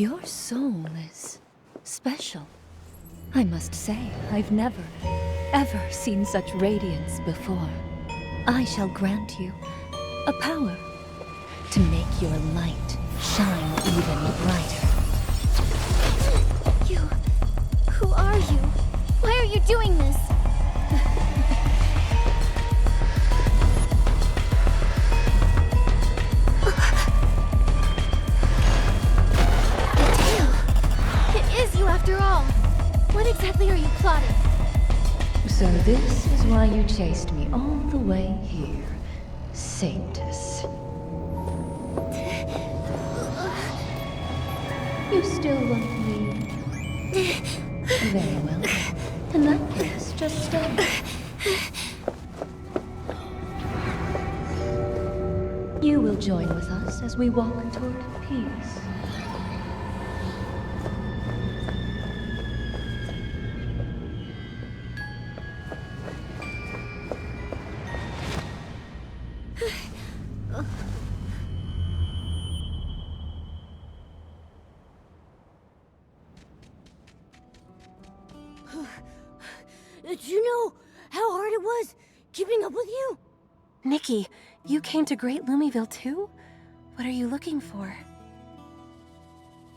Your soul is special. I must say, I've never, ever seen such radiance before. I shall grant you a power to make your light shine even brighter. You... who are you? Why are you doing this? After all, what exactly are you plotting? So this is why you chased me all the way here, Sanctus. You still won't leave? Very well. In that case, just stay. You will join with us as we walk toward peace. Did you know how hard it was keeping up with you? Nikki, you came to Great Lumiville too? What are you looking for?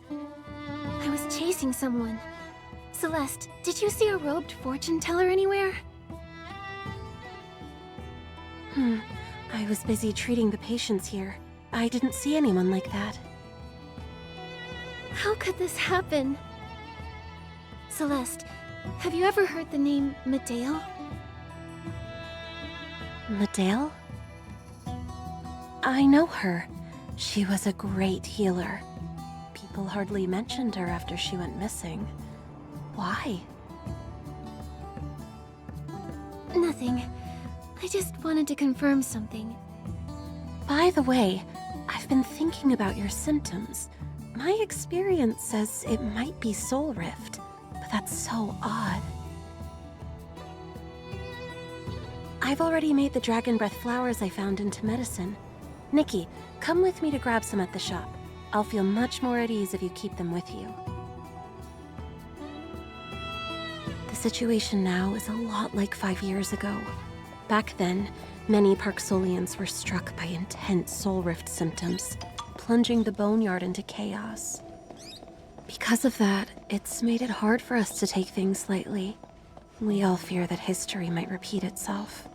I was chasing someone. Celeste, did you see a robed fortune teller anywhere? I was busy treating the patients here. I didn't see anyone like that. How could this happen? Celeste, have you ever heard the name Medale? Medale? I know her. She was a great healer. People hardly mentioned her after she went missing. Why? Nothing. I just wanted to confirm something. By the way, I've been thinking about your symptoms. My experience says it might be Soul Rift, but that's so odd. I've already made the dragon breath flowers I found into medicine. Nikki, come with me to grab some at the shop. I'll feel much more at ease if you keep them with you. The situation now is a lot like 5 years ago. Back then, many Parksolians were struck by intense soul rift symptoms, plunging the Boneyard into chaos. Because of that, it's made it hard for us to take things lightly. We all fear that history might repeat itself.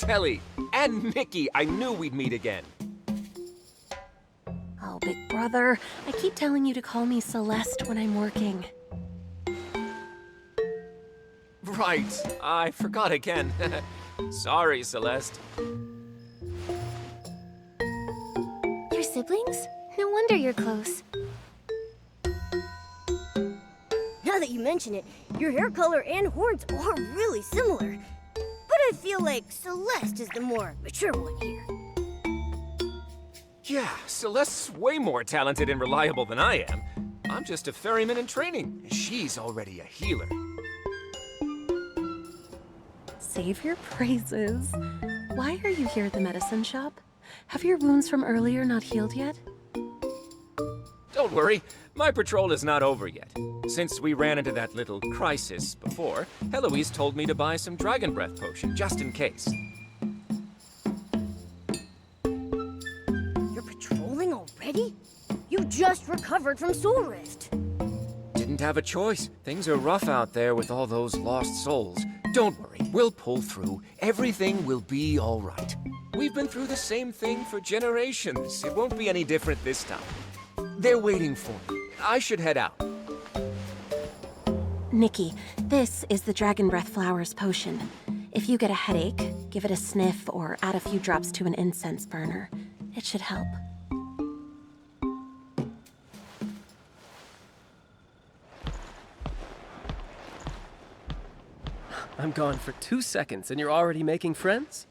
Ellie and Nikki, I knew we'd meet again. Oh, big brother, I keep telling you to call me Celeste when I'm working. Right, I forgot again. Sorry, Celeste. Your siblings? No wonder you're close. Now that you mention it, your hair color and horns are really similar. But I feel like Celeste is the more mature one here. Yeah, Celeste's way more talented and reliable than I am. I'm just a ferryman in training, and she's already a healer. Save your praises. Why are you here at the medicine shop? Have your wounds from earlier not healed yet? Don't worry, my patrol is not over yet. Since we ran into that little crisis before, Heloise told me to buy some dragon breath potion, just in case. You're patrolling already? You just recovered from Soul Rift. Didn't have a choice. Things are rough out there with all those lost souls. Don't worry, we'll pull through. Everything will be all right. We've been through the same thing for generations. It won't be any different this time. They're waiting for me. I should head out. Nikki, this is the Dragon Breath Flowers potion. If you get a headache, give it a sniff or add a few drops to an incense burner. It should help. I'm gone for 2 seconds and you're already making friends?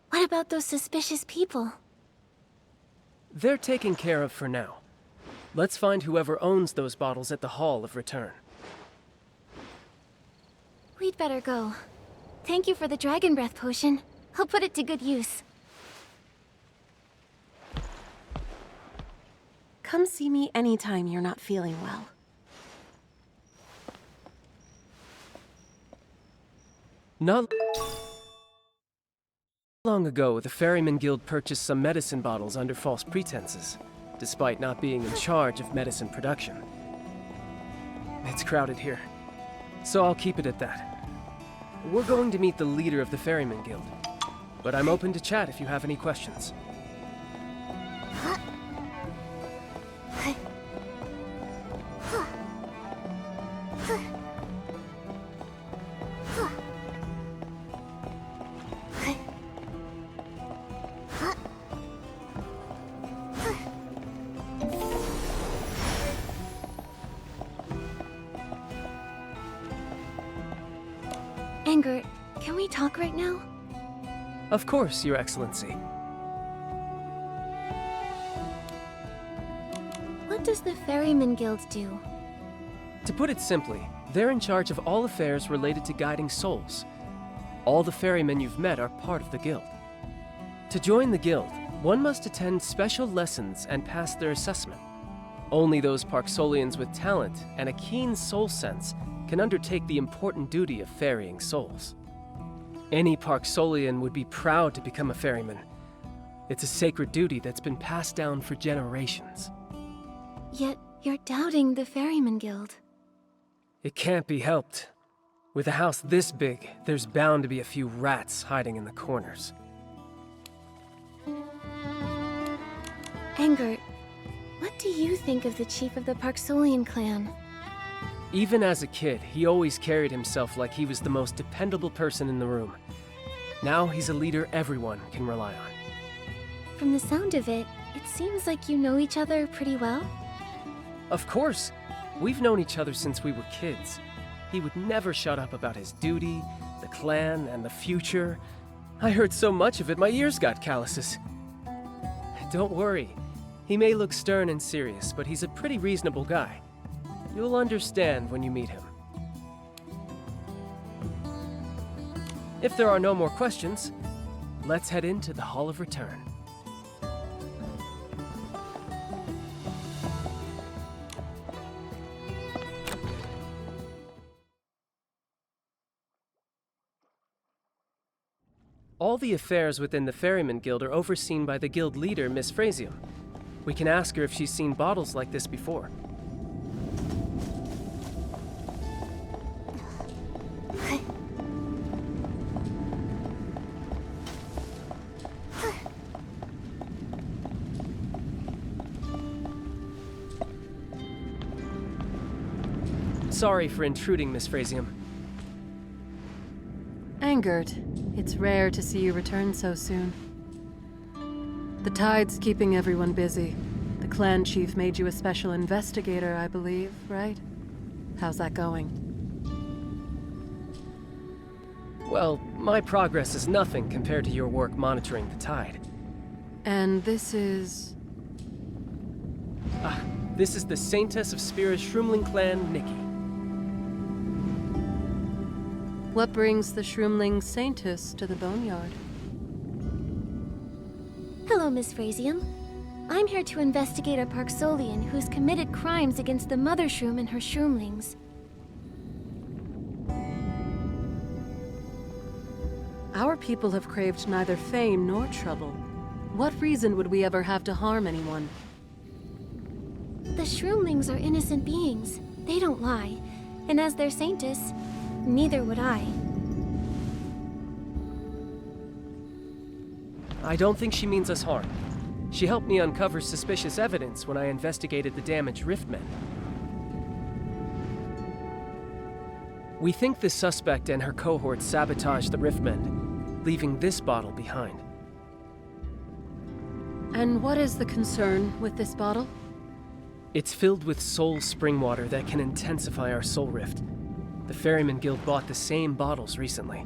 What about those suspicious people? They're taken care of for now. Let's find whoever owns those bottles at the Hall of Return. We'd better go. Thank you for the dragon breath potion. I'll put it to good use. Come see me anytime you're not feeling well. Not long ago, the Ferryman Guild purchased some medicine bottles under false pretenses, despite not being in charge of medicine production. It's crowded here, so I'll keep it at that. We're going to meet the leader of the Ferryman Guild, but I'm open to chat if you have any questions. Anger, can we talk right now? Of course, Your Excellency. What does the Ferryman Guild do? To put it simply, they're in charge of all affairs related to guiding souls. All the ferrymen you've met are part of the guild. To join the guild, one must attend special lessons and pass their assessment. Only those Parksolians with talent and a keen soul sense can undertake the important duty of ferrying souls. Any Parksolian would be proud to become a ferryman. It's a sacred duty that's been passed down for generations. Yet you're doubting the Ferryman Guild. It can't be helped. With a house this big, there's bound to be a few rats hiding in the corners. Anger, what do you think of the chief of the Parksolian clan? Even as a kid, he always carried himself like he was the most dependable person in the room. Now he's a leader everyone can rely on. From the sound of it, it seems like you know each other pretty well. Of course. We've known each other since we were kids. He would never shut up about his duty, the clan, and the future. I heard so much of it, my ears got calluses. Don't worry. He may look stern and serious, but he's a pretty reasonable guy. You'll understand when you meet him. If there are no more questions, let's head into the Hall of Return. All the affairs within the Ferryman Guild are overseen by the guild leader, Miss Frasium. We can ask her if she's seen bottles like this before. Sorry for intruding, Miss Frasium. Angered. It's rare to see you return so soon. The tide's keeping everyone busy. The clan chief made you a special investigator, I believe, right? How's that going? Well, my progress is nothing compared to your work monitoring the tide. And this is... This is the Saintess of Spira's Shroomling clan, Nikki. What brings the Shroomling Saintess to the Boneyard? Hello, Miss Frasium. I'm here to investigate a Parksolian who's committed crimes against the Mother Shroom and her Shroomlings. Our people have craved neither fame nor trouble. What reason would we ever have to harm anyone? The Shroomlings are innocent beings. They don't lie. And as their Saintess, neither would I. I don't think she means us harm. She helped me uncover suspicious evidence when I investigated the damaged Riftmen. We think the suspect and her cohort sabotaged the Riftmen, leaving this bottle behind. And what is the concern with this bottle? It's filled with soul spring water that can intensify our soul rift. The Ferryman Guild bought the same bottles recently.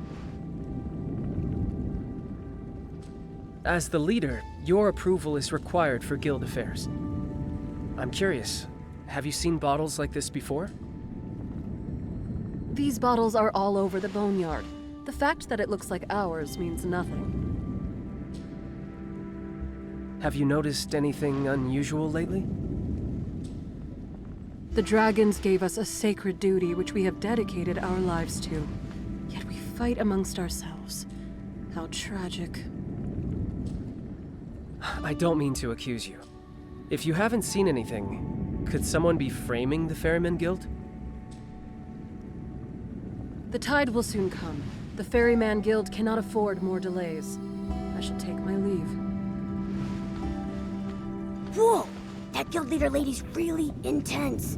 As the leader, your approval is required for guild affairs. I'm curious, have you seen bottles like this before? These bottles are all over the Boneyard. The fact that it looks like ours means nothing. Have you noticed anything unusual lately? The dragons gave us a sacred duty which we have dedicated our lives to. Yet we fight amongst ourselves. How tragic. I don't mean to accuse you. If you haven't seen anything, could someone be framing the Ferryman Guild? The tide will soon come. The Ferryman Guild cannot afford more delays. I shall take my leave. Whoa! That guild leader lady's really intense.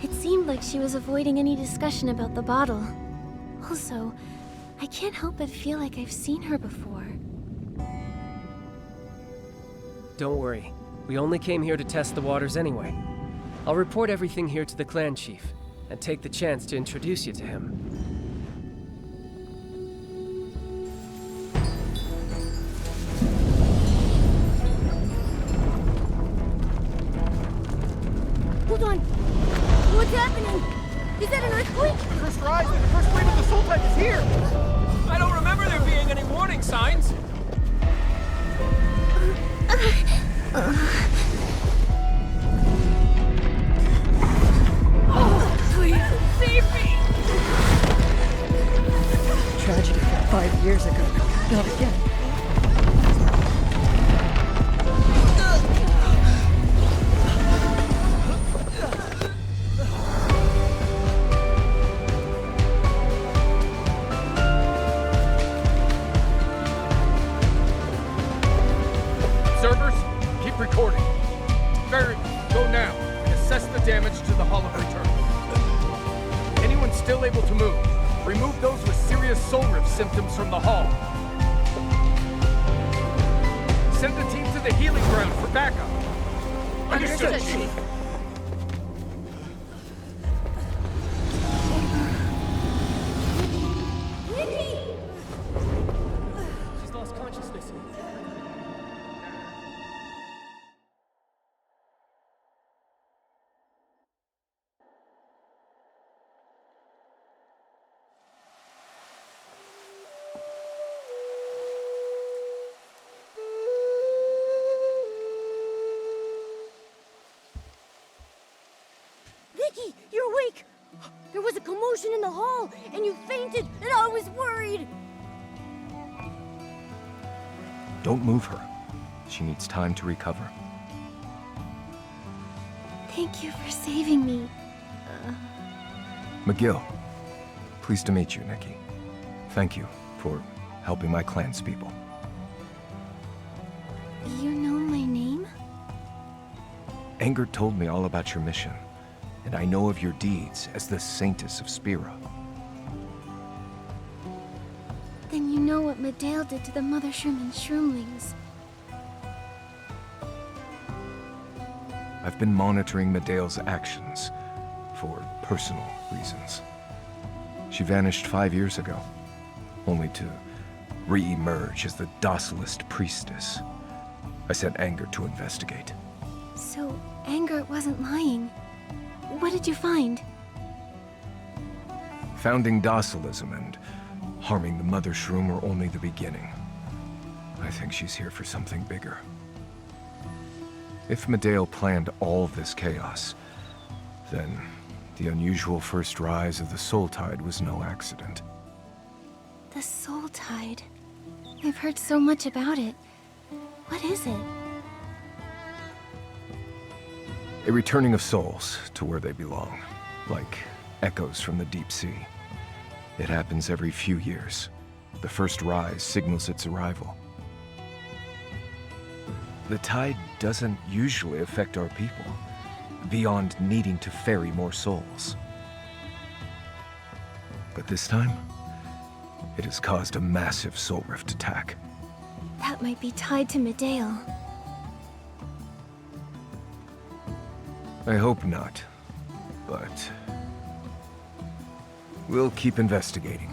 It seemed like she was avoiding any discussion about the bottle. Also, I can't help but feel like I've seen her before. Don't worry. We only came here to test the waters anyway. I'll report everything here to the clan chief, and take the chance to introduce you to him. Hold on. What's happening? Is that an earthquake? First rise, the first wave of the soul tide is here! I don't remember there being any warning signs. Please, save me! Tragedy from 5 years ago. Not again. Observers, keep recording. Ferry, go now and assess the damage to the Hall of Return. Anyone still able to move, remove those with serious soul rift symptoms from the hall. Send the team to the healing ground for backup. Understood, Chief. She's lost consciousness. Nikki, you're awake! There was a commotion in the hall, and you fainted, and I was worried! Don't move her. She needs time to recover. Thank you for saving me. McGill, pleased to meet you, Nikki. Thank you for helping my clan's people. You know my name? Anger told me all about your mission, and I know of your deeds as the Saintess of Spira. Then you know what Medale did to the Mother Shroom and Shroomlings. I've been monitoring Medale's actions for personal reasons. She vanished 5 years ago, only to re-emerge as the docilest priestess. I sent Anger to investigate. So, Anger wasn't lying. What did you find? Founding docilism and harming the Mother Shroom were only the beginning. I think she's here for something bigger. If Medale planned all this chaos, then the unusual first rise of the Soul Tide was no accident. The Soul Tide. I've heard so much about it. What is it? A returning of souls to where they belong, like echoes from the deep sea. It happens every few years. The first rise signals its arrival. The tide doesn't usually affect our people, beyond needing to ferry more souls. But this time, it has caused a massive soul rift attack. That might be tied to Medale. I hope not. but we'll keep investigating.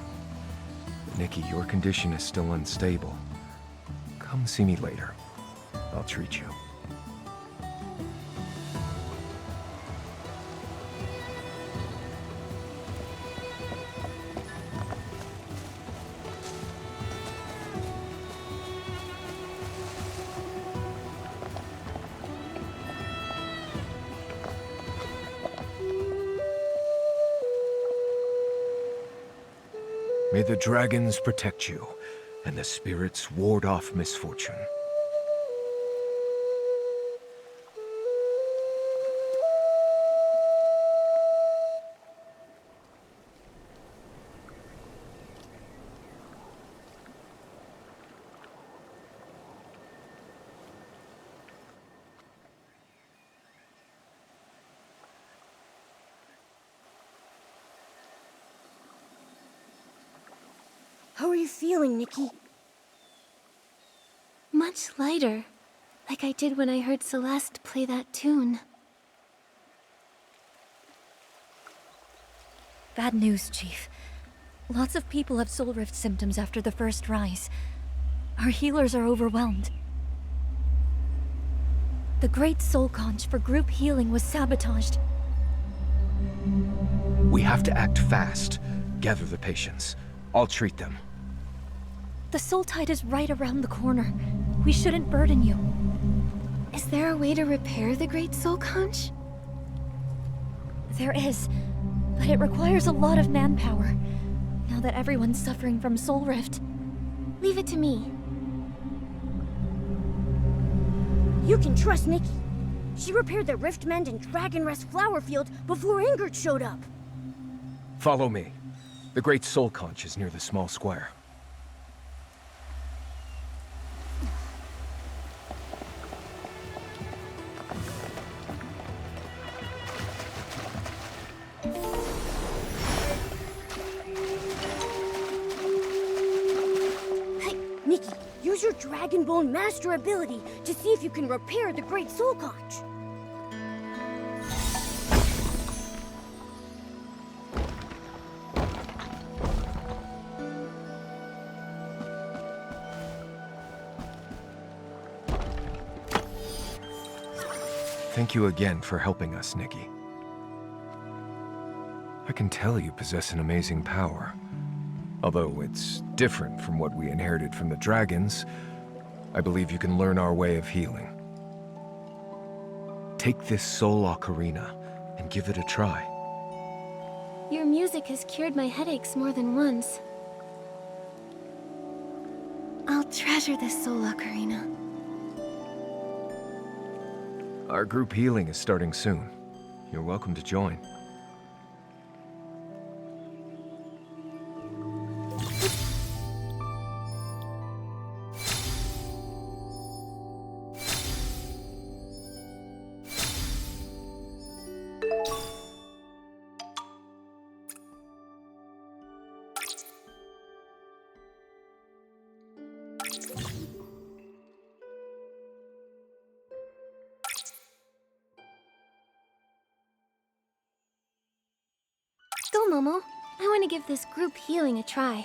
Nikki, your condition is still unstable. Come see me later. I'll treat you. May the dragons protect you, and the spirits ward off misfortune. How are you feeling, Nikki? Much lighter, like I did when I heard Celeste play that tune. Bad news, Chief. Lots of people have soul rift symptoms after the first rise. Our healers are overwhelmed. The Great Soul Conch for group healing was sabotaged. We have to act fast. Gather the patients. I'll treat them. The soul tide is right around the corner. We shouldn't burden you. Is there a way to repair the Great Soul Conch? There is, but it requires a lot of manpower. Now that everyone's suffering from soul rift. Leave it to me. You can trust Nikki. She repaired the Riftmend and Dragon Rest flower field before Ingrid showed up. Follow me. The Great Soul Conch is near the small square. Hey, Nikki, use your Dragon Bone Master ability to see if you can repair the Great Soul Conch. Thank you again for helping us, Nikki. I can tell you possess an amazing power. Although it's different from what we inherited from the dragons, I believe you can learn our way of healing. Take this soul ocarina and give it a try. Your music has cured my headaches more than once. I'll treasure this soul ocarina. Our group healing is starting soon. You're welcome to join. Go, Momo. I want to give this group healing a try.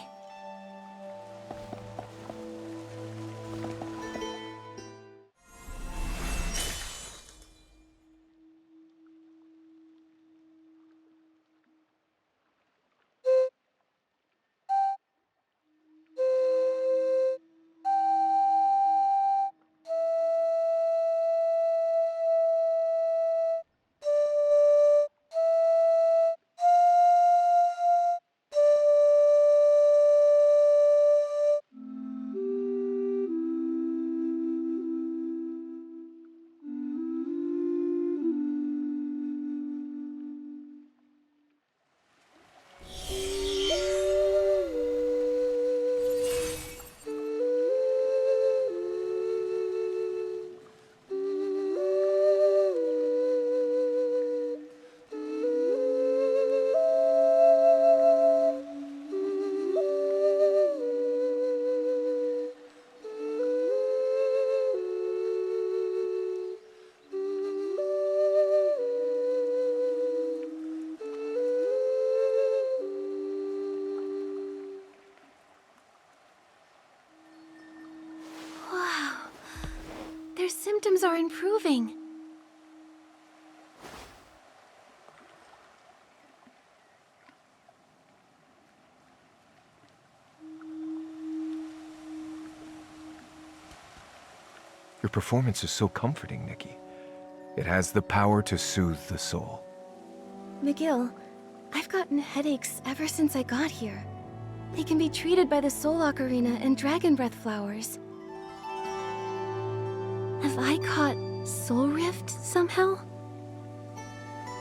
symptoms are improving. Your performance is so comforting, Nikki. It has the power to soothe the soul. McGill, I've gotten headaches ever since I got here. They can be treated by the Soul Ocarina and Dragon Breath flowers. Have I caught Soul Rift somehow?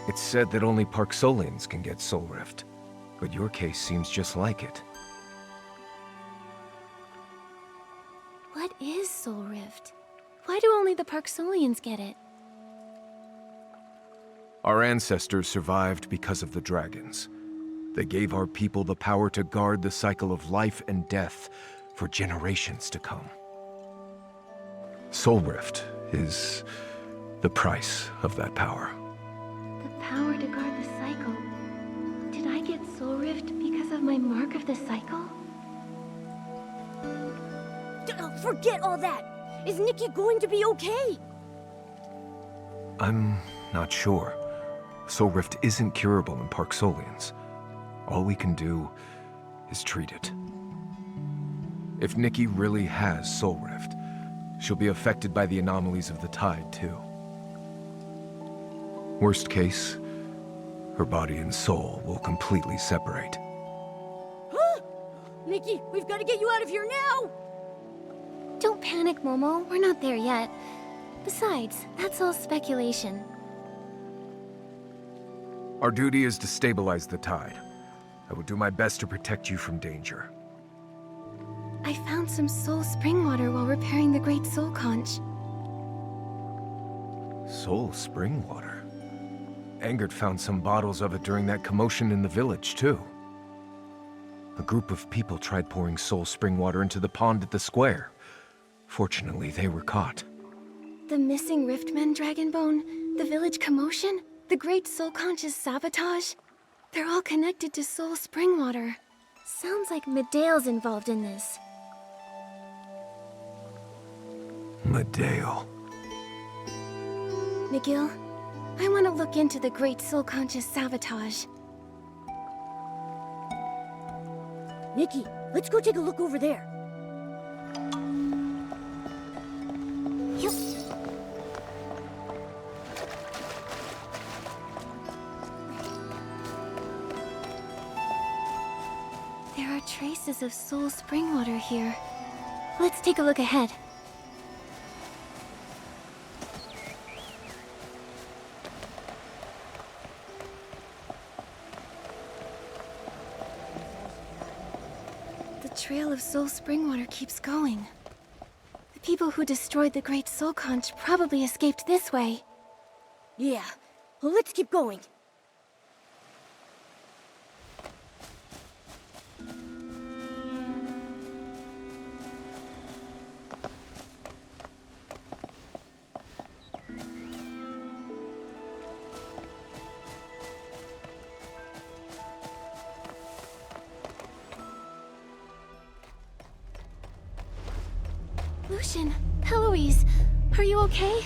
It's said that only Parksolians can get Soul Rift, but your case seems just like it. What is Soul Rift? Why do only the Parksolians get it? Our ancestors survived because of the dragons. They gave our people the power to guard the cycle of life and death for generations to come. Soul Rift is the price of that power. The power to guard the cycle. Did I get Soul Rift because of my mark of the cycle? Forget all that! Is Nikki going to be okay? I'm not sure. Soul Rift isn't curable in Parksolians. All we can do is treat it. If Nikki really has Soul Rift, she'll be affected by the anomalies of the tide, too. Worst case, her body and soul will completely separate. Huh? Nikki, we've got to get you out of here now! Don't panic, Momo. We're not there yet. Besides, that's all speculation. Our duty is to stabilize the tide. I will do my best to protect you from danger. I found some soul spring water while repairing the Great Soul Conch. Soul spring water? Engert found some bottles of it during that commotion in the village, too. A group of people tried pouring soul spring water into the pond at the square. Fortunately, they were caught. The missing Riftmen Dragonbone, the village commotion, the Great Soul Conch's sabotage. They're all connected to soul spring water. Sounds like Medea's involved in this. Medea. McGill, I want to look into the Great Soul Conch's sabotage. Nikki, let's go take a look over there. Yep. There are traces of soul spring water here. Let's take a look ahead. The trail of soul spring water keeps going. The people who destroyed the Great Soul Conch probably escaped this way. Yeah, well, let's keep going. Lucian, Eloise, are you okay?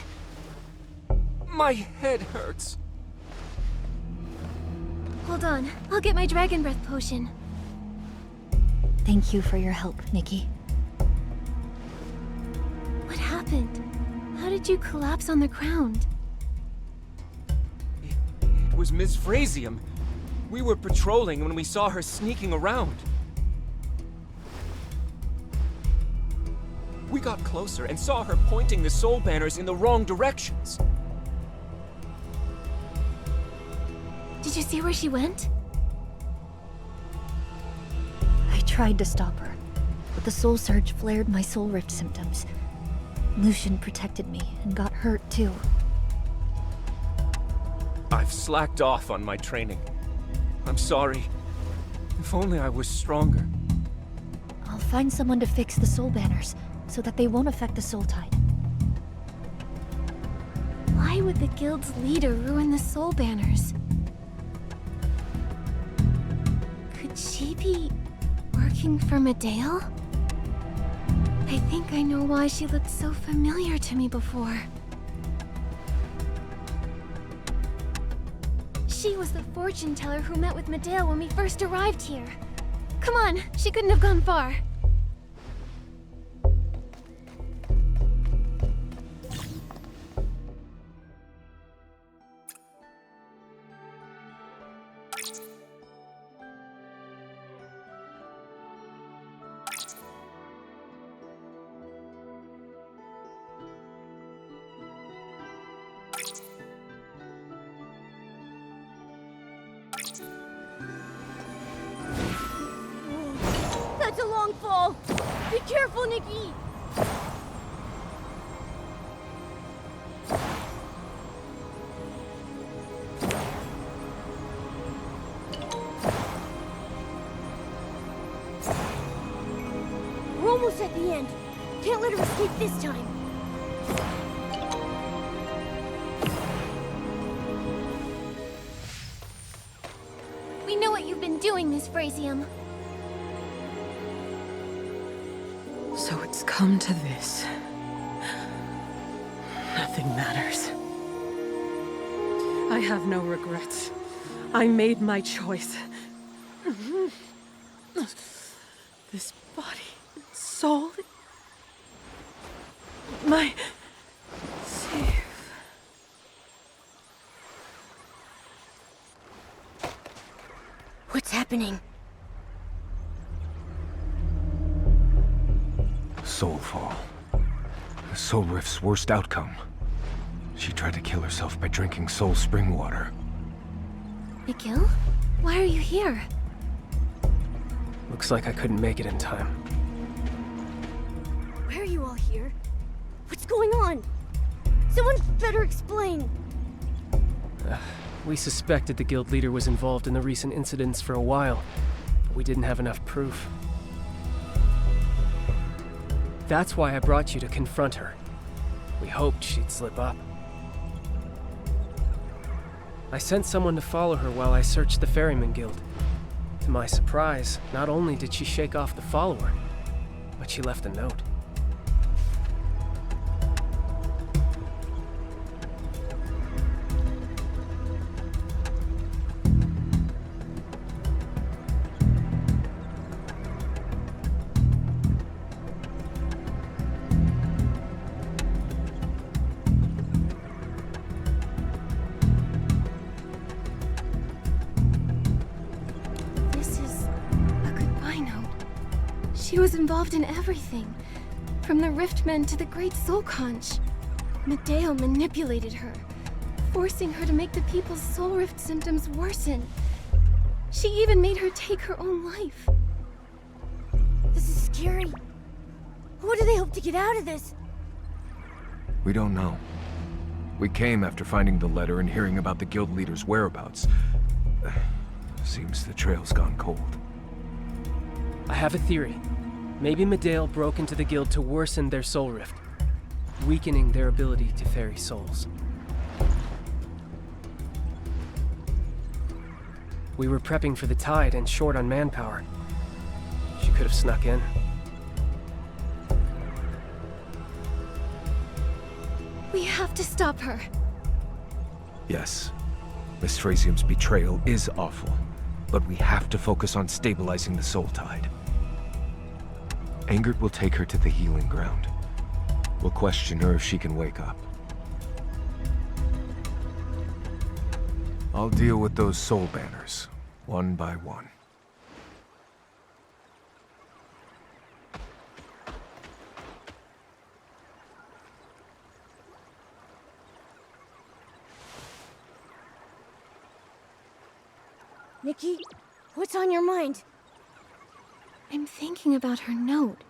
My head hurts. Hold on, I'll get my Dragon Breath potion. Thank you for your help, Nikki. What happened? How did you collapse on the ground? It was Ms. Frasium. We were patrolling when we saw her sneaking around. We got closer and saw her pointing the soul banners in the wrong directions. Did you see where she went? I tried to stop her, but the soul surge flared my soul rift symptoms. Lucian protected me and got hurt too. I've slacked off on my training. I'm sorry. If only I was stronger. I'll find someone to fix the soul banners, so that they won't affect the soul tide. Why would the guild's leader ruin the soul banners? Could she be working for Medea? I think I know why she looked so familiar to me before. She was the fortune teller who met with Medale when we first arrived here. Come on, she couldn't have gone far. That's a long fall! Be careful, Nikki! We're almost at the end. Can't let her escape this time. We know what you've been doing, Miss Frasium. So it's come to this. Nothing matters. I have no regrets. I made my choice. This body, soul, my safe. What's happening? Soulfall. The Soul Rift's worst outcome. She tried to kill herself by drinking soul spring water. Miguel? Why are you here? Looks like I couldn't make it in time. Why are you all here? What's going on? Someone better explain. We suspected the guild leader was involved in the recent incidents for a while, but we didn't have enough proof. That's why I brought you to confront her. We hoped she'd slip up. I sent someone to follow her while I searched the Ferryman Guild. To my surprise, not only did she shake off the follower, but she left a note. She was involved in everything, from the Riftmen to the Great Soul Conch. Medale manipulated her, forcing her to make the people's soul rift symptoms worsen. She even made her take her own life. This is scary. What do they hope to get out of this? We don't know. We came after finding the letter and hearing about the guild leader's whereabouts. Seems the trail's gone cold. I have a theory. Maybe Medale broke into the guild to worsen their soul rift, weakening their ability to ferry souls. We were prepping for the tide and short on manpower. She could have snuck in. We have to stop her. Yes. Miss Frasium's betrayal is awful, but we have to focus on stabilizing the soul tide. Angert will take her to the healing ground. We'll question her if she can wake up. I'll deal with those soul banners, one by one. Nikki, what's on your mind? I'm thinking about her note.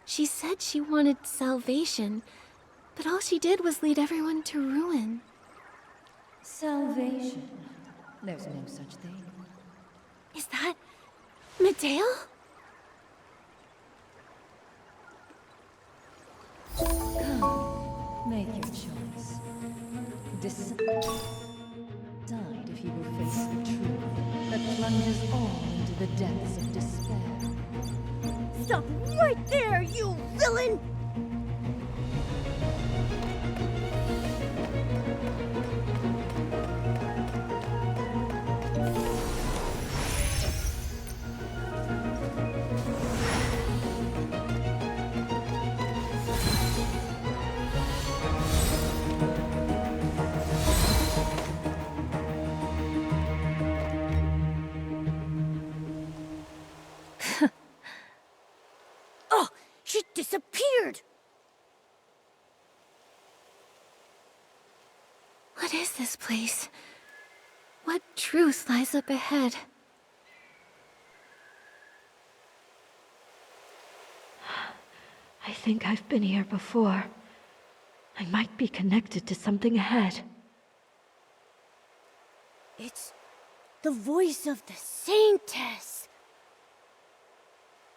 She said she wanted salvation, but all she did was lead everyone to ruin. Salvation? There's no such thing. Is that Medale? Come, make your choice. Decide if you will face the truth that plunges all into the depths of despair. Stop right there, you villain! disappeared. What is this place? What truth lies up ahead? I think I've been here before. I might be connected to something ahead. It's the voice of the Saintess.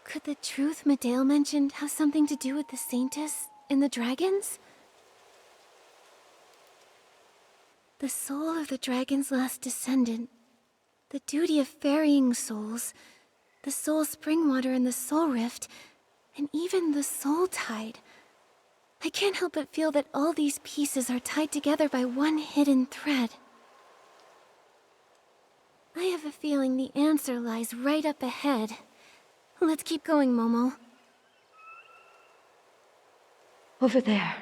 Could the truth Medale mentioned have something to do with the Saintess and the dragons? The soul of the dragon's last descendant, the duty of ferrying souls, the soul springwater and the soul rift, and even the soul tide. I can't help but feel that all these pieces are tied together by one hidden thread. I have a feeling the answer lies right up ahead. Let's keep going, Momo. Over there.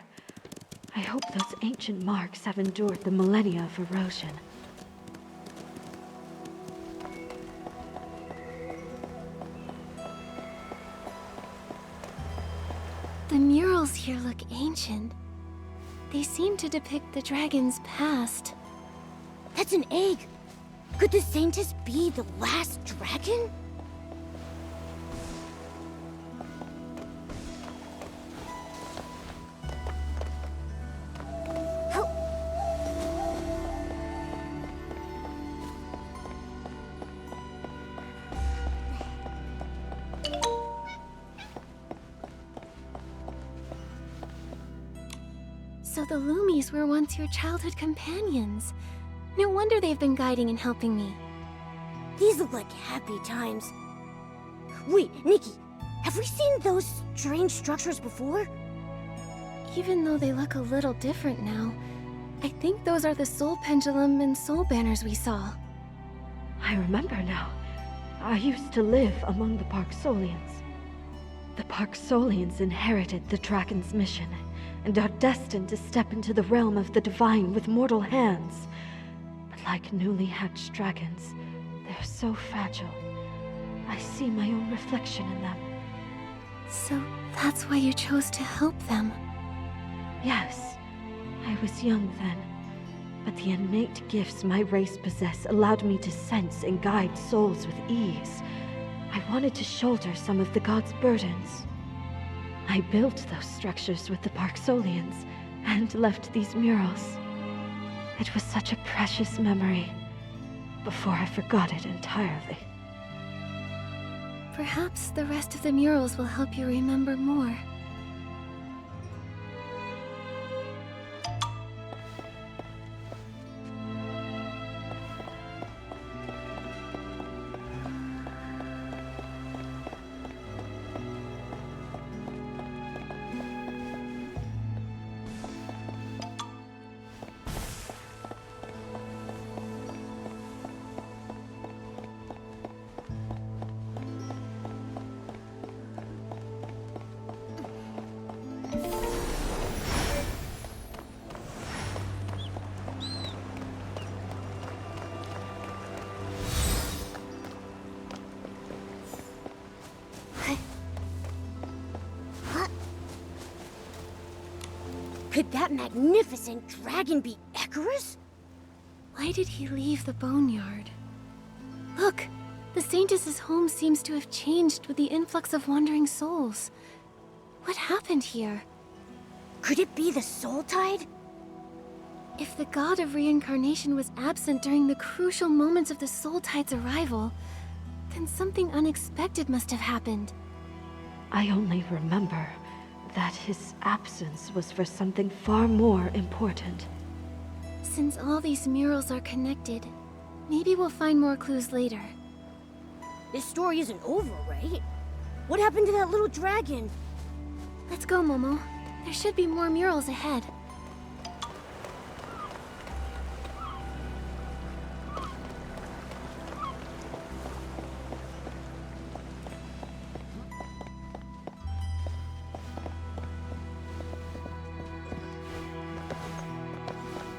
I hope those ancient marks have endured the millennia of erosion. The murals here look ancient. They seem to depict the dragon's past. That's an egg. Could the Saintess be the last dragon? So the Loomies were once your childhood companions. No wonder they've been guiding and helping me. These look like happy times. Wait, Nikki, have we seen those strange structures before? Even though they look a little different now, I think those are the soul pendulum and soul banners we saw. I remember now. I used to live among the Parksolians. The Parksolians inherited the dragon's mission, and are destined to step into the realm of the divine with mortal hands. But like newly hatched dragons, they're so fragile. I see my own reflection in them. So that's why you chose to help them? Yes, I was young then, but the innate gifts my race possess allowed me to sense and guide souls with ease. I wanted to shoulder some of the gods' burdens. I built those structures with the Parksolians, and left these murals. It was such a precious memory, before I forgot it entirely. Perhaps the rest of the murals will help you remember more. Could that magnificent dragon be Icarus? Why did he leave the Boneyard? Look! The Saintess's home seems to have changed with the influx of wandering souls. What happened here? Could it be the Soul Tide? If the god of reincarnation was absent during the crucial moments of the Soul Tide's arrival, then something unexpected must have happened. I only remember that his absence was for something far more important. Since all these murals are connected, maybe we'll find more clues later. This story isn't over, right? What happened to that little dragon? Let's go, Momo. There should be more murals ahead.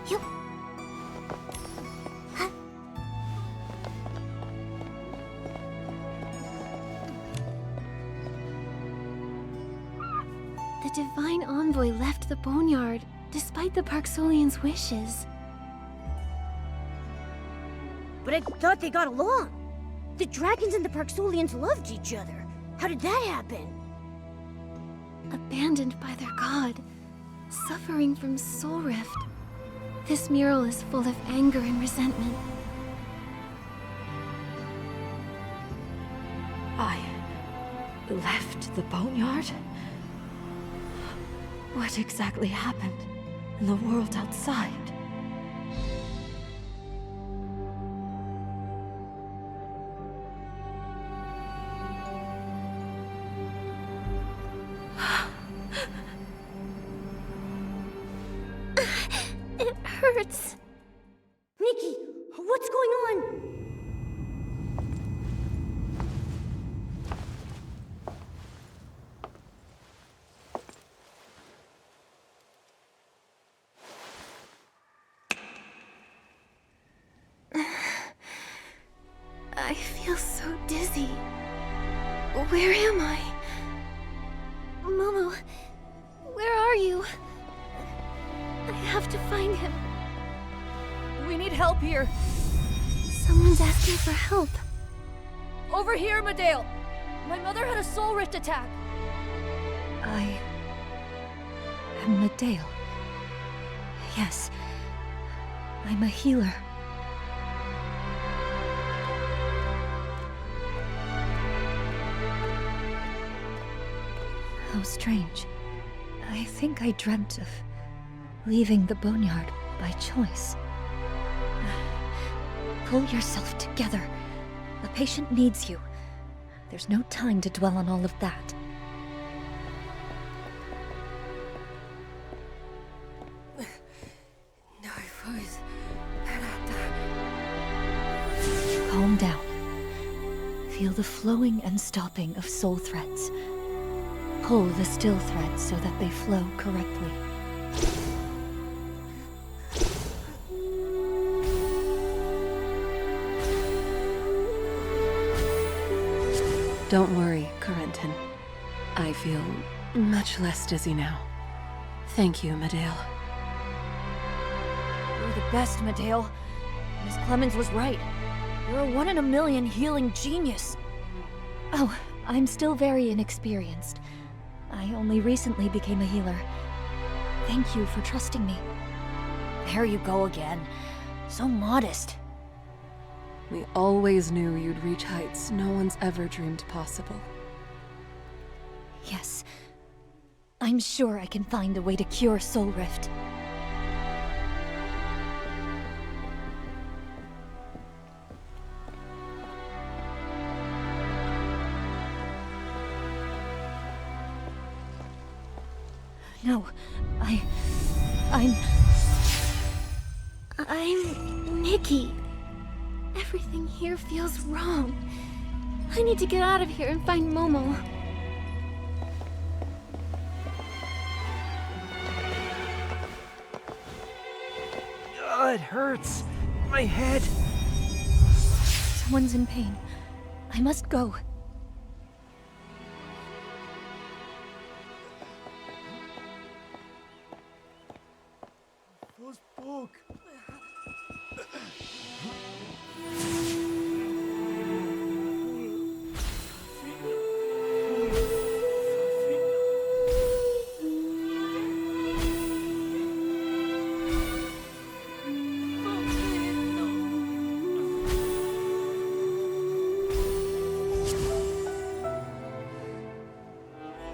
Yup. The Divine Envoy left the Boneyard, despite the Parksolians' wishes. But I thought they got along. The dragons and the Parksolians loved each other. How did that happen? Abandoned by their god, suffering from soul rift. This mural is full of anger and resentment. I left the Boneyard? What exactly happened in the world outside? It hurts. Nikki, what's going on? I feel so dizzy. Where am I? Momo, where are you? I have to find him. We need help here. Someone's asking for help. Over here, Medale. My mother had a soul rift attack. I am Medale. Yes, I'm a healer. How strange. I think I dreamt of leaving the Boneyard by choice. Pull yourself together. The patient needs you. There's no time to dwell on all of that. Calm down. Feel the flowing and stopping of soul threads. Pull the still threads so that they flow correctly. Don't worry, Corentin. I feel much less dizzy now. Thank you, Medale. You're the best, Medale. Miss Clemens was right. You're a 1 in a million healing genius. Oh, I'm still very inexperienced. I only recently became a healer. Thank you for trusting me. There you go again. So modest. We always knew you'd reach heights no one's ever dreamed possible. Yes. I'm sure I can find a way to cure Soul Rift. No, I'm Nikki. Everything here feels wrong. I need to get out of here and find Momo. Oh, it hurts. My head. Someone's in pain. I must go.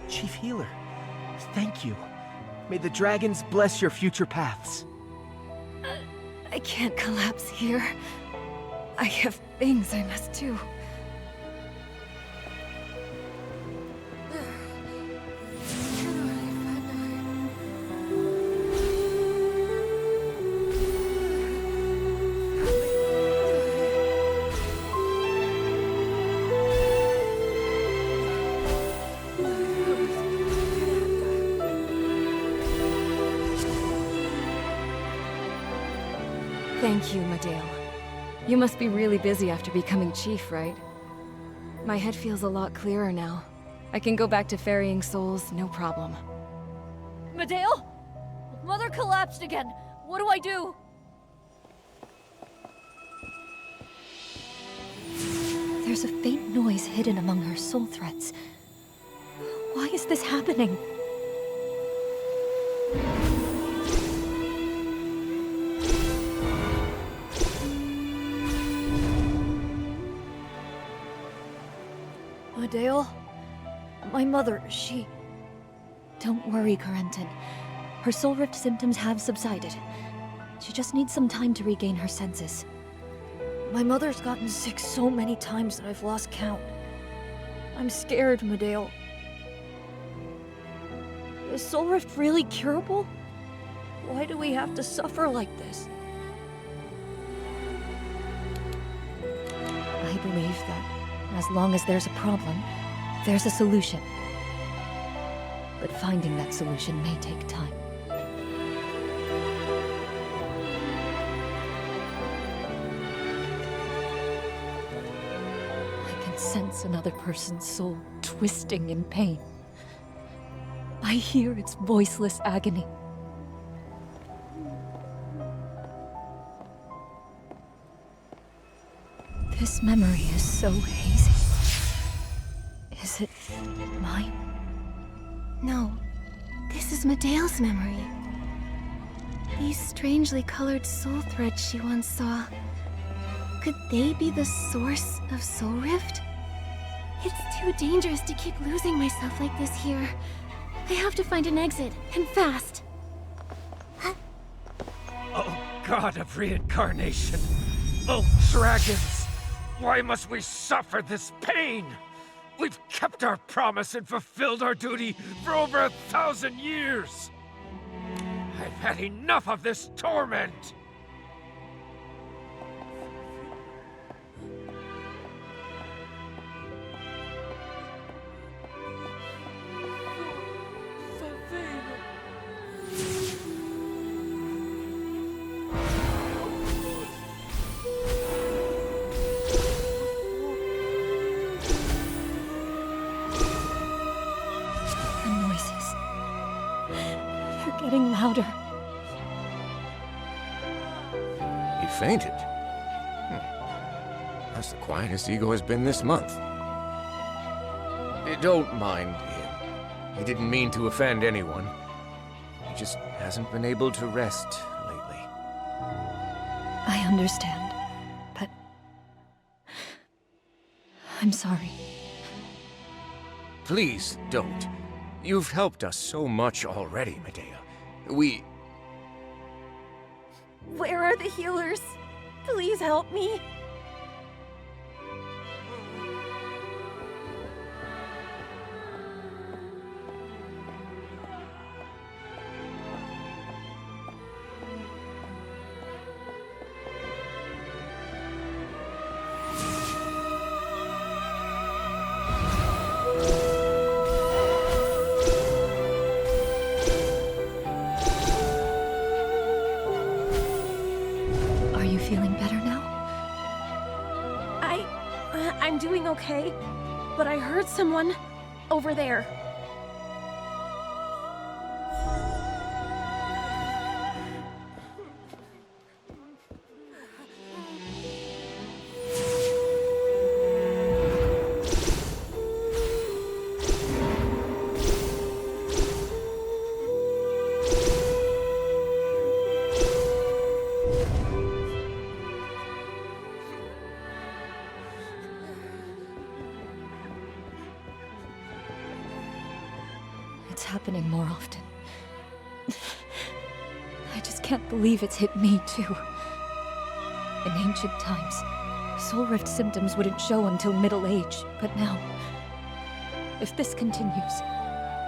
Chief Healer, thank you. May the dragons bless your future paths. I can't collapse here. I have things I must do. Thank you, Medale. You must be really busy after becoming chief, right? My head feels a lot clearer now. I can go back to ferrying souls, no problem. Medale? Mother collapsed again. What do I do? There's a faint noise hidden among her soul threads. Why is this happening? Medale? My mother, she... Don't worry, Corentin. Her soul rift symptoms have subsided. She just needs some time to regain her senses. My mother's gotten sick so many times that I've lost count. I'm scared, Medale. Is soul rift really curable? Why do we have to suffer like this? I believe that as long as there's a problem, there's a solution. But finding that solution may take time. I can sense another person's soul twisting in pain. I hear its voiceless agony. This memory is so hazy. Is it mine? No, this is Medale's memory. These strangely colored soul threads she once saw. Could they be the source of Soul Rift? It's too dangerous to keep losing myself like this here. I have to find an exit, and fast. Oh, God of reincarnation! Oh, dragons! Why must we suffer this pain? We've kept our promise and fulfilled our duty for over 1,000 years! I've had enough of this torment! Getting louder. He fainted. That's the quietest Ego has been this month. Don't mind him. He didn't mean to offend anyone. He just hasn't been able to rest lately. I understand, but... I'm sorry. Please don't. You've helped us so much already, Medea. Where are the healers? Please help me. Feeling better now? I'm doing okay, but I heard someone over there. It's happening more often. I just can't believe it's hit me, too. In ancient times, soul rift symptoms wouldn't show until middle age, but now... If this continues,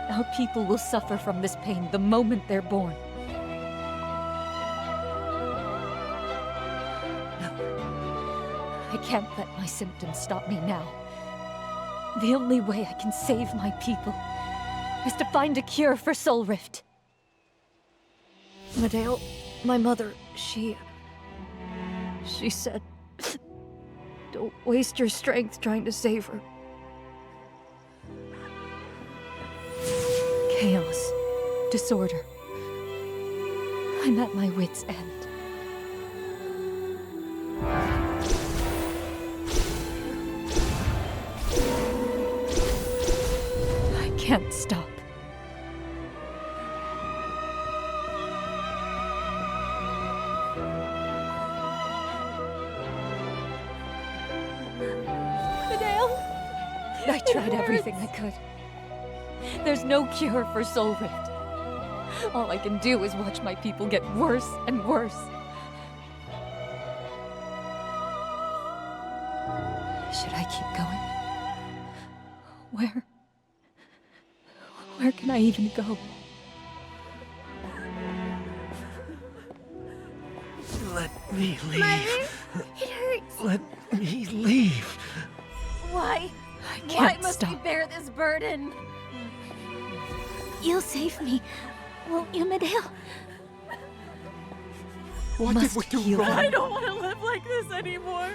our people will suffer from this pain the moment they're born. No. I can't let my symptoms stop me now. The only way I can save my people is to find a cure for Soul Rift. Medale, my mother, she said, don't waste your strength trying to save her. Chaos disorder. I'm at my wit's end. I can't stop. I tried everything I could. There's no cure for Soul Rift. All I can do is watch my people get worse and worse. Should I keep going? Where can I even go? Let me leave. Mother, it hurts. Let me leave. Why? I Why can't must stop. we bear this burden? You'll save me, won't you, Medale? What did we do wrong? I don't want to live like this anymore.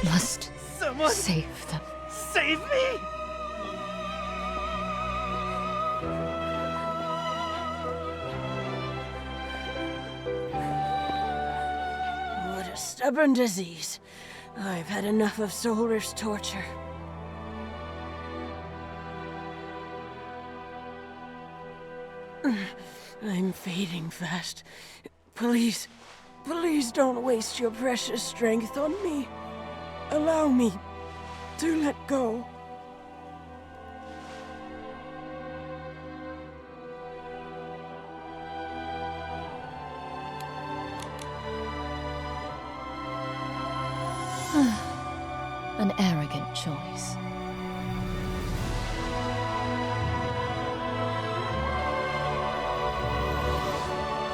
Must Someone save them. save me! What a stubborn disease. I've had enough of Soul Rift's torture. I'm fading fast. Please don't waste your precious strength on me. Allow me to let go. An arrogant choice.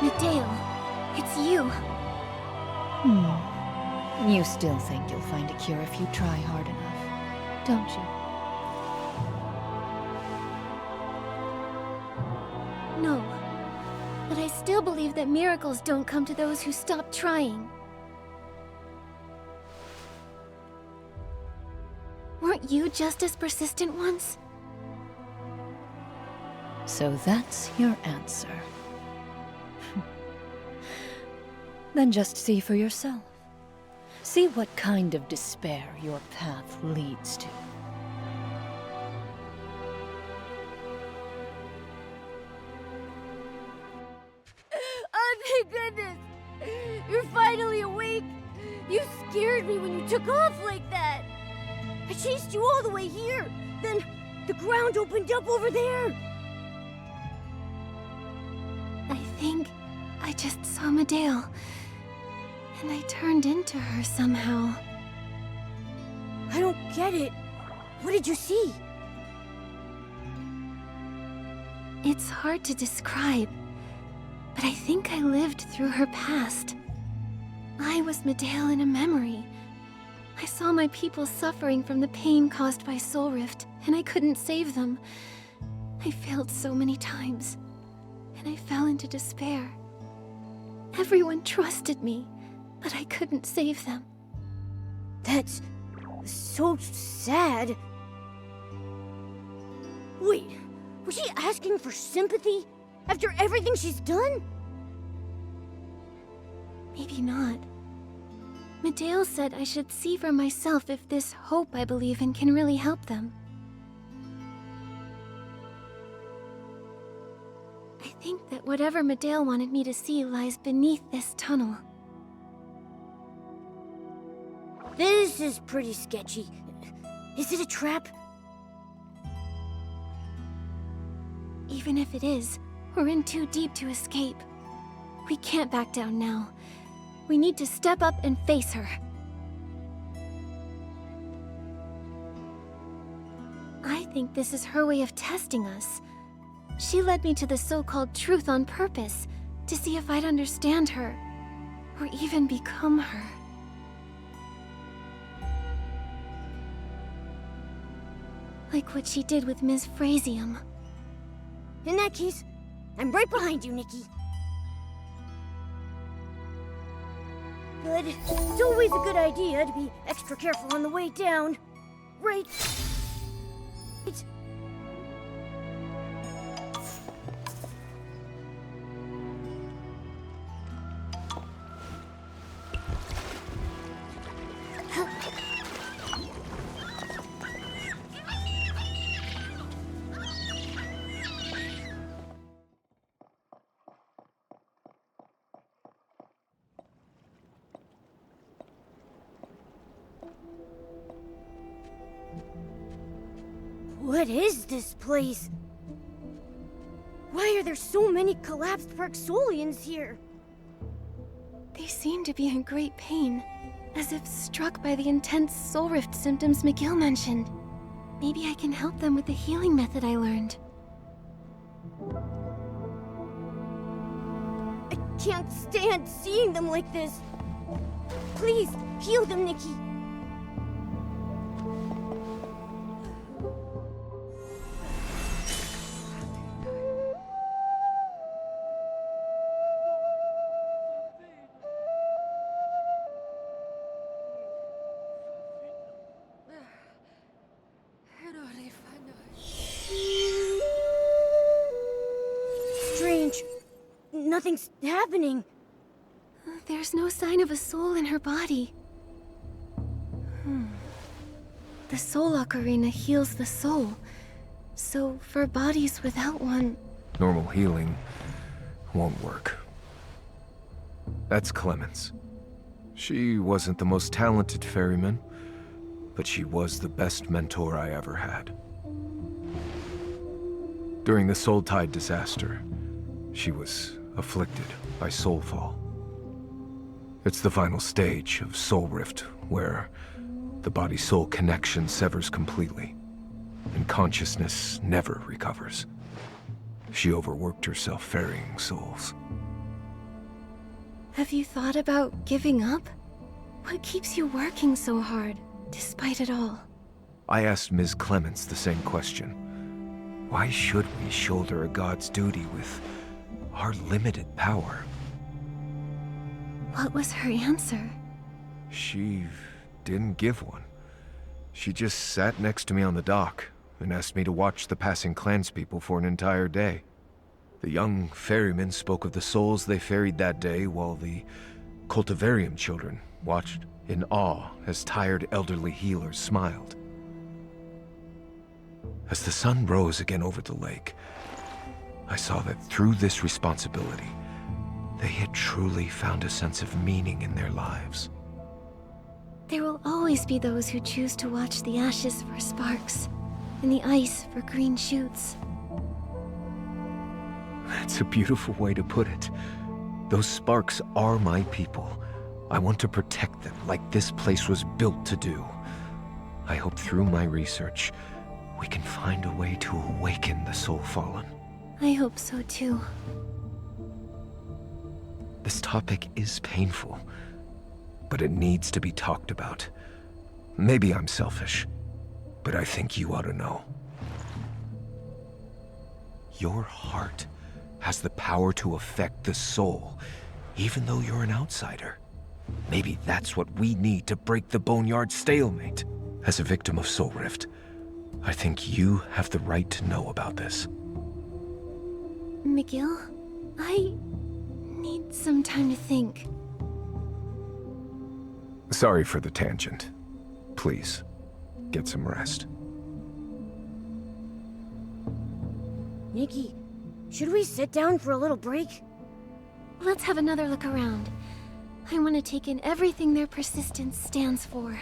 Medale, it's you. You still think you'll find a cure if you try hard enough, don't you? No. But I still believe that miracles don't come to those who stop trying. Weren't you just as persistent once? So that's your answer. Then just see for yourself. See what kind of despair your path leads to. Oh, thank goodness! You're finally awake! You scared me when you took off like that! I chased you all the way here! Then the ground opened up over there! I think I just saw Medale. And I turned into her somehow. I don't get it. What did you see? It's hard to describe, but I think I lived through her past. I was Medale in a memory. I saw my people suffering from the pain caused by Soul Rift, and I couldn't save them. I failed so many times, and I fell into despair. Everyone trusted me, but I couldn't save them. That's so sad. Wait, was she asking for sympathy after everything she's done? Maybe not. Medale said I should see for myself if this hope I believe in can really help them. I think that whatever Medale wanted me to see lies beneath this tunnel. This is pretty sketchy. Is it a trap? Even if it is, we're in too deep to escape. We can't back down now. We need to step up and face her. I think this is her way of testing us. She led me to the so-called truth on purpose, to see if I'd understand her, or even become her. Like what she did with Ms. Frasium. In that case, I'm right behind you, Nikki. But it's always a good idea to be extra careful on the way down. Right? What is this place? Why are there so many collapsed Parksolians here? They seem to be in great pain, as if struck by the intense soul rift symptoms McGill mentioned. Maybe I can help them with the healing method I learned. I can't stand seeing them like this. Please, heal them, Nikki. Strange. Nothing's happening. There's no sign of a soul in her body. The soul ocarina heals the soul. So, for bodies without one... Normal healing won't work. That's Clemens. She wasn't the most talented ferryman, but she was the best mentor I ever had. During the Soul Tide disaster, she was afflicted by soulfall. It's the final stage of Soul Rift, where the body-soul connection severs completely, and consciousness never recovers. She overworked herself ferrying souls. Have you thought about giving up? What keeps you working so hard, despite it all? I asked Ms. Clements the same question. Why should we shoulder a god's duty with our limited power? What was her answer? She didn't give one. She just sat next to me on the dock and asked me to watch the passing clanspeople for an entire day. The young ferrymen spoke of the souls they ferried that day, while the cultivarium children watched in awe as tired elderly healers smiled. As the sun rose again over the lake, I saw that through this responsibility, they had truly found a sense of meaning in their lives. There will always be those who choose to watch the ashes for sparks, and the ice for green shoots. That's a beautiful way to put it. Those sparks are my people. I want to protect them like this place was built to do. I hope through my research, we can find a way to awaken the Soul Fallen. I hope so too. This topic is painful, but it needs to be talked about. Maybe I'm selfish, but I think you ought to know. Your heart has the power to affect the soul, even though you're an outsider. Maybe that's what we need to break the Boneyard stalemate. As a victim of Soul Rift, I think you have the right to know about this. McGill, I need some time to think. Sorry for the tangent. Please, get some rest. Nikki, should we sit down for a little break? Let's have another look around. I want to take in everything their persistence stands for.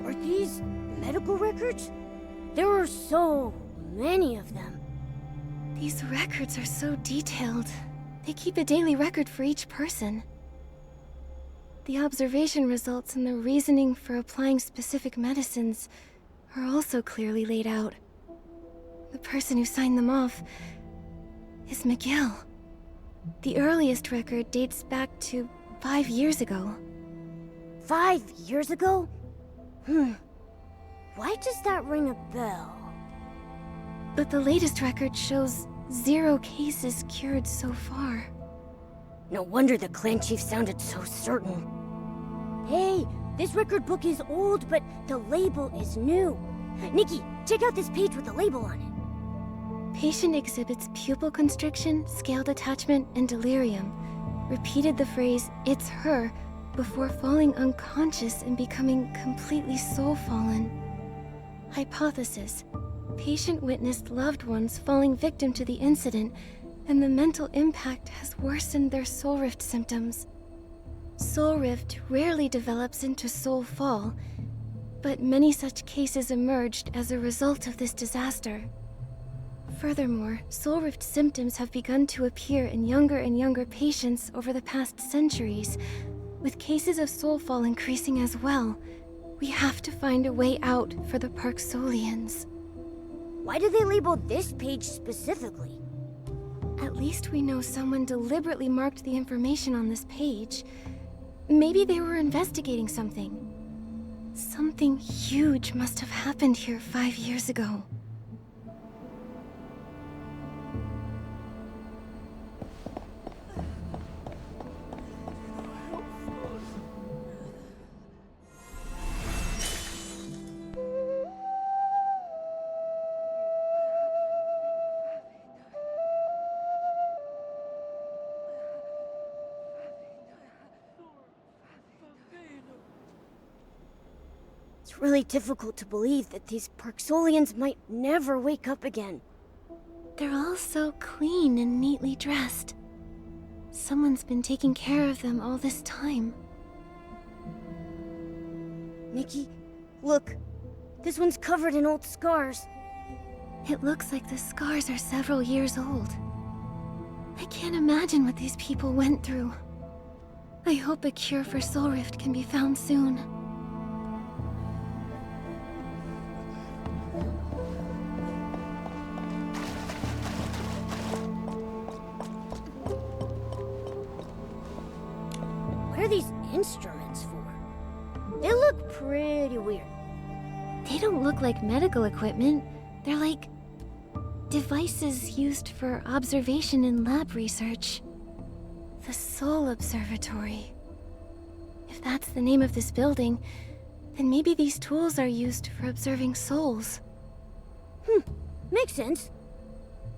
Are these medical records? There are so many of them. These records are so detailed. They keep a daily record for each person. The observation results and the reasoning for applying specific medicines are also clearly laid out. The person who signed them off is McGill. The earliest record dates back to 5 years ago. 5 years ago? Why does that ring a bell? But the latest record shows 0 cases cured so far. No wonder the clan chief sounded so certain. Hey, this record book is old, but the label is new. Nikki, check out this page with the label on it. Patient exhibits pupil constriction, scale detachment, and delirium. Repeated the phrase, "It's her," before falling unconscious and becoming completely soul-fallen. Hypothesis. Patient witnessed loved ones falling victim to the incident, and the mental impact has worsened their soul rift symptoms. Soul Rift rarely develops into Soul Fall, but many such cases emerged as a result of this disaster. Furthermore, Soul Rift symptoms have begun to appear in younger and younger patients over the past centuries, with cases of Soul Fall increasing as well. We have to find a way out for the Parksolians. Why do they label this page specifically? At least we know someone deliberately marked the information on this page. Maybe they were investigating something. Something huge must have happened here 5 years ago. It's really difficult to believe that these Parksolians might never wake up again. They're all so clean and neatly dressed. Someone's been taking care of them all this time. Nikki, look. This one's covered in old scars. It looks like the scars are several years old. I can't imagine what these people went through. I hope a cure for Soul Rift can be found soon. What are these instruments for? They look pretty weird. They don't look like medical equipment. They're like devices used for observation and lab research. The Soul Observatory. If that's the name of this building, then maybe these tools are used for observing souls. Makes sense.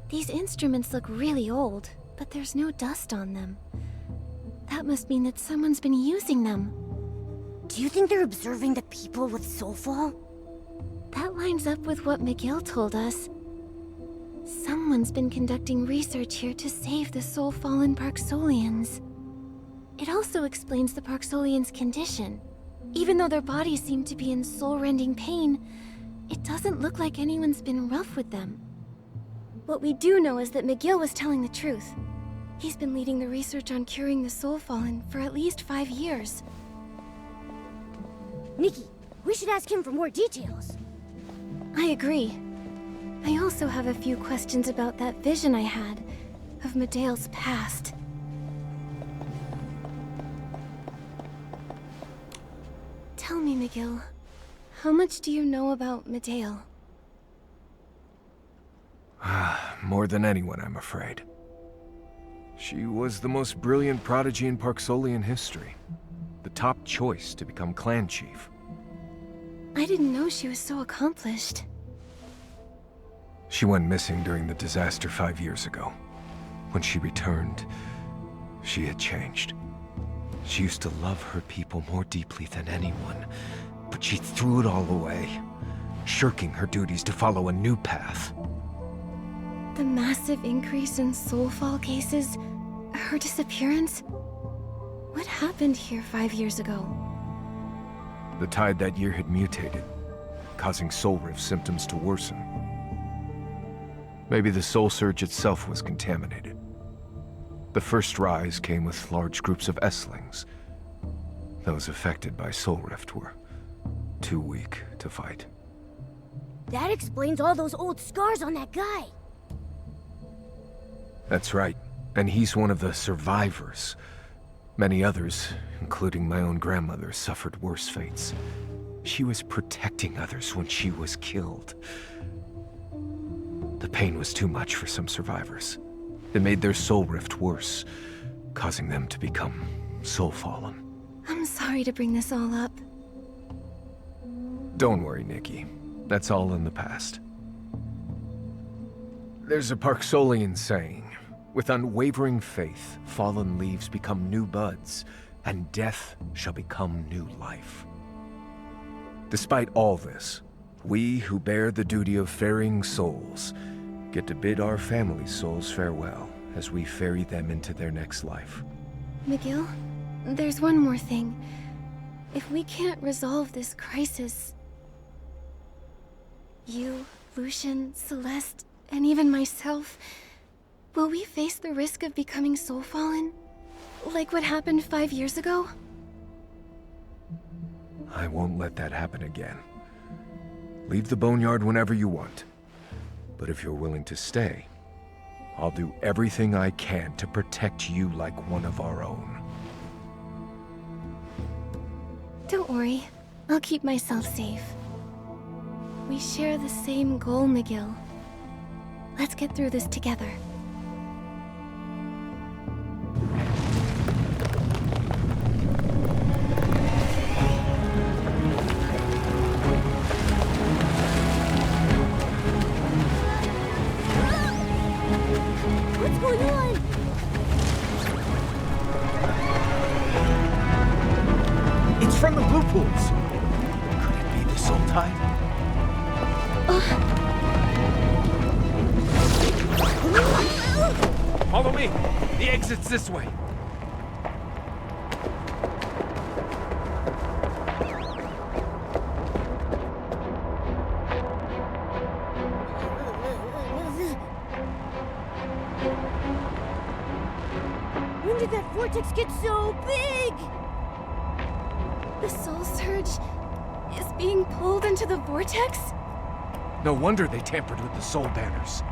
These instruments look really old, but there's no dust on them. That must mean that someone's been using them. Do you think they're observing the people with Soulfall? That lines up with what McGill told us. Someone's been conducting research here to save the soul-fallen Parksolians. It also explains the Parksolians' condition. Even though their bodies seem to be in soul-rending pain, it doesn't look like anyone's been rough with them. What we do know is that McGill was telling the truth. He's been leading the research on curing the soul-fallen for at least 5 years. Nikki, we should ask him for more details. I agree. I also have a few questions about that vision I had of Medea's past. Tell me, McGill, how much do you know about Medea? More than anyone, I'm afraid. She was the most brilliant prodigy in Parksolian history. The top choice to become clan chief. I didn't know she was so accomplished. She went missing during the disaster 5 years ago. When she returned, she had changed. She used to love her people more deeply than anyone, but she threw it all away, shirking her duties to follow a new path. The massive increase in soulfall cases, her disappearance. What happened here 5 years ago? The tide that year had mutated, causing soul rift symptoms to worsen. Maybe the soul surge itself was contaminated. The first rise came with large groups of Esslings. Those affected by soul rift were too weak to fight. That explains all those old scars on that guy. That's right, and he's one of the survivors. Many others, including my own grandmother, suffered worse fates. She was protecting others when she was killed. The pain was too much for some survivors. It made their soul rift worse, causing them to become soul-fallen. I'm sorry to bring this all up. Don't worry, Nikki. That's all in the past. There's a Parksolian saying, with unwavering faith, fallen leaves become new buds, and death shall become new life. Despite all this, we who bear the duty of ferrying souls get to bid our family souls farewell as we ferry them into their next life. McGill, there's one more thing. If we can't resolve this crisis, you, Lucian, Celeste, and even myself, will we face the risk of becoming soul fallen? Like what happened 5 years ago? I won't let that happen again. Leave the Boneyard whenever you want. But if you're willing to stay, I'll do everything I can to protect you like one of our own. Don't worry, I'll keep myself safe. We share the same goal, McGill. Let's get through this together. What's going on? It's from the blue pools. Could it be the soul tide? Follow me! The exit's this way. When did that vortex get so big? The soul surge is being pulled into the vortex? No wonder they tampered with the soul banners.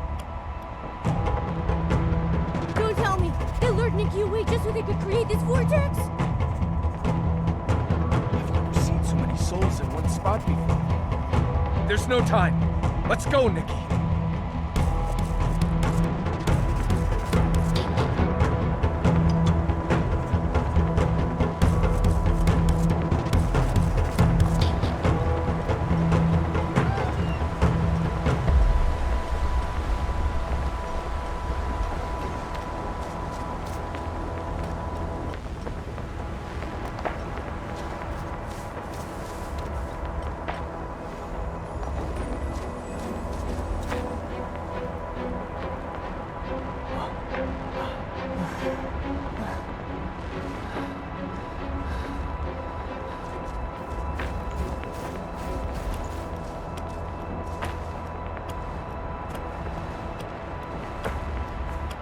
Don't tell me! They lured Nikki away just so they could create this vortex? I've never seen so many souls in one spot before. There's no time. Let's go, Nikki.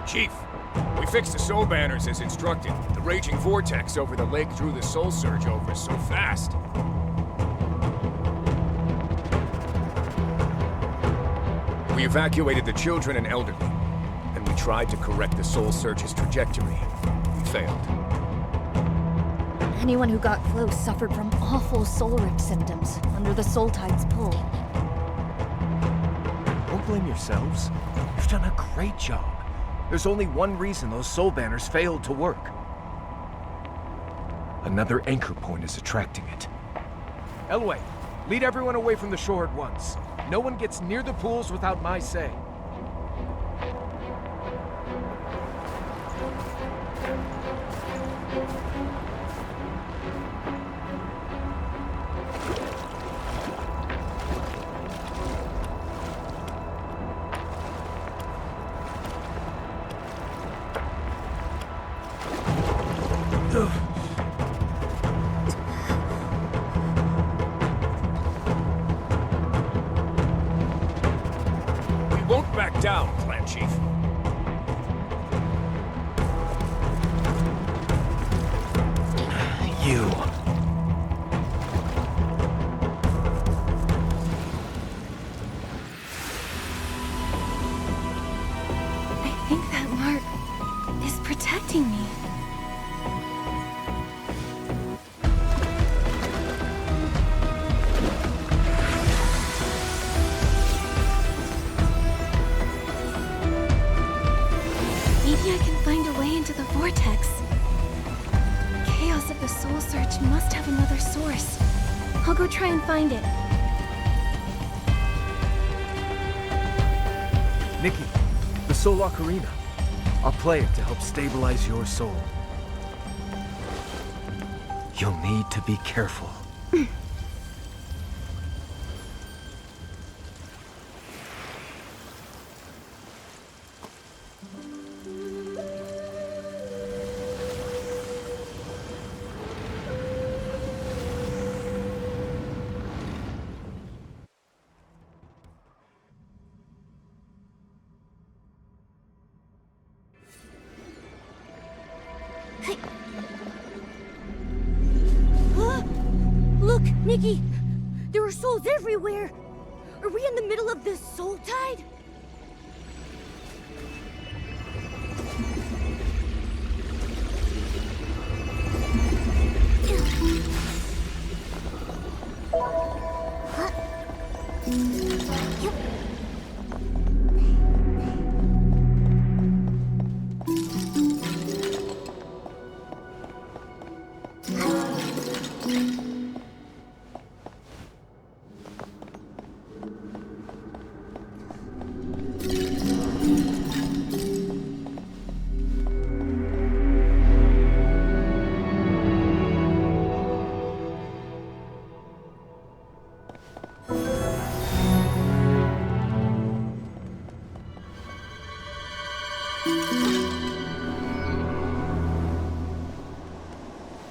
Chief, we fixed the soul banners as instructed. The raging vortex over the lake drew the soul surge over so fast. We evacuated the children and elderly, and we tried to correct the soul surge's trajectory. We failed. Anyone who got close suffered from awful soul rift symptoms under the soul tide's pull. Don't blame yourselves. You've done a great job. There's only one reason those soul banners failed to work. Another anchor point is attracting it. Elway, lead everyone away from the shore at once. No one gets near the pools without my say. We won't back down, Clan Chief. You. I think that mark is protecting me. Maybe I can find a way into the vortex. Chaos of the soul surge must have another source. I'll go try and find it. Nikki, the soul ocarina. I'll play it to help stabilize your soul. You'll need to be careful. Nikki, there are souls everywhere. Are we in the middle of this soul tide?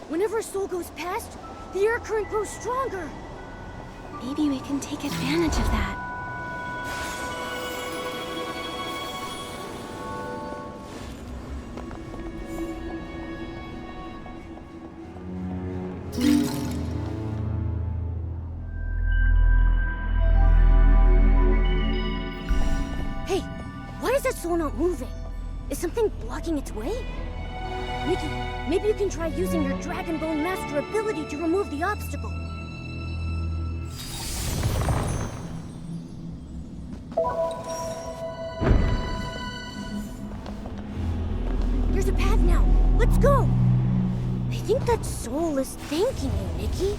Whenever a soul goes past, the air current grows stronger. Maybe we can take advantage of that. Hey, why is that soul not moving? Is something blocking its way? Nikki, maybe you can try using your Dragon Bone Master ability to remove the obstacle. There's a path now. Let's go! I think that soul is thanking you, Nikki.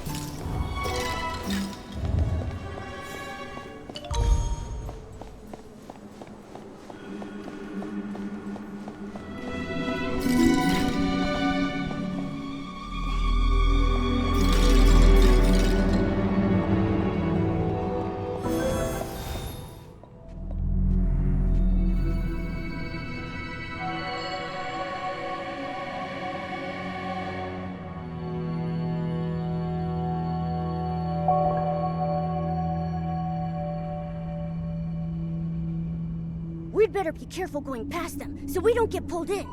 We'd better be careful going past them, so we don't get pulled in.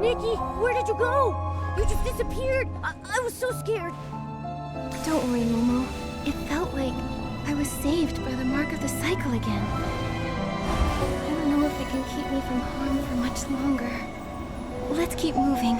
Nikki, where did you go? You just disappeared. I was so scared. Don't worry, Momo. It felt like I was saved by the mark of the cycle again. I don't know if it can keep me from harm for much longer. Let's keep moving.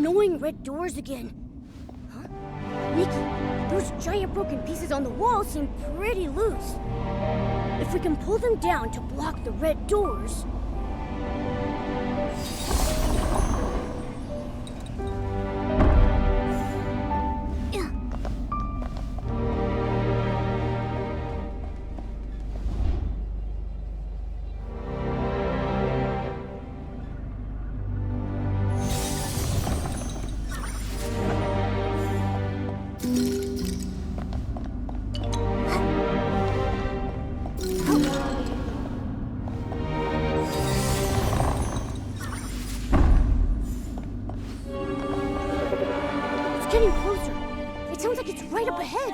annoying red doors again. Huh? Nikki, those giant broken pieces on the wall seem pretty loose. If we can pull them down to block the red doors... Getting closer. It sounds like it's right up ahead.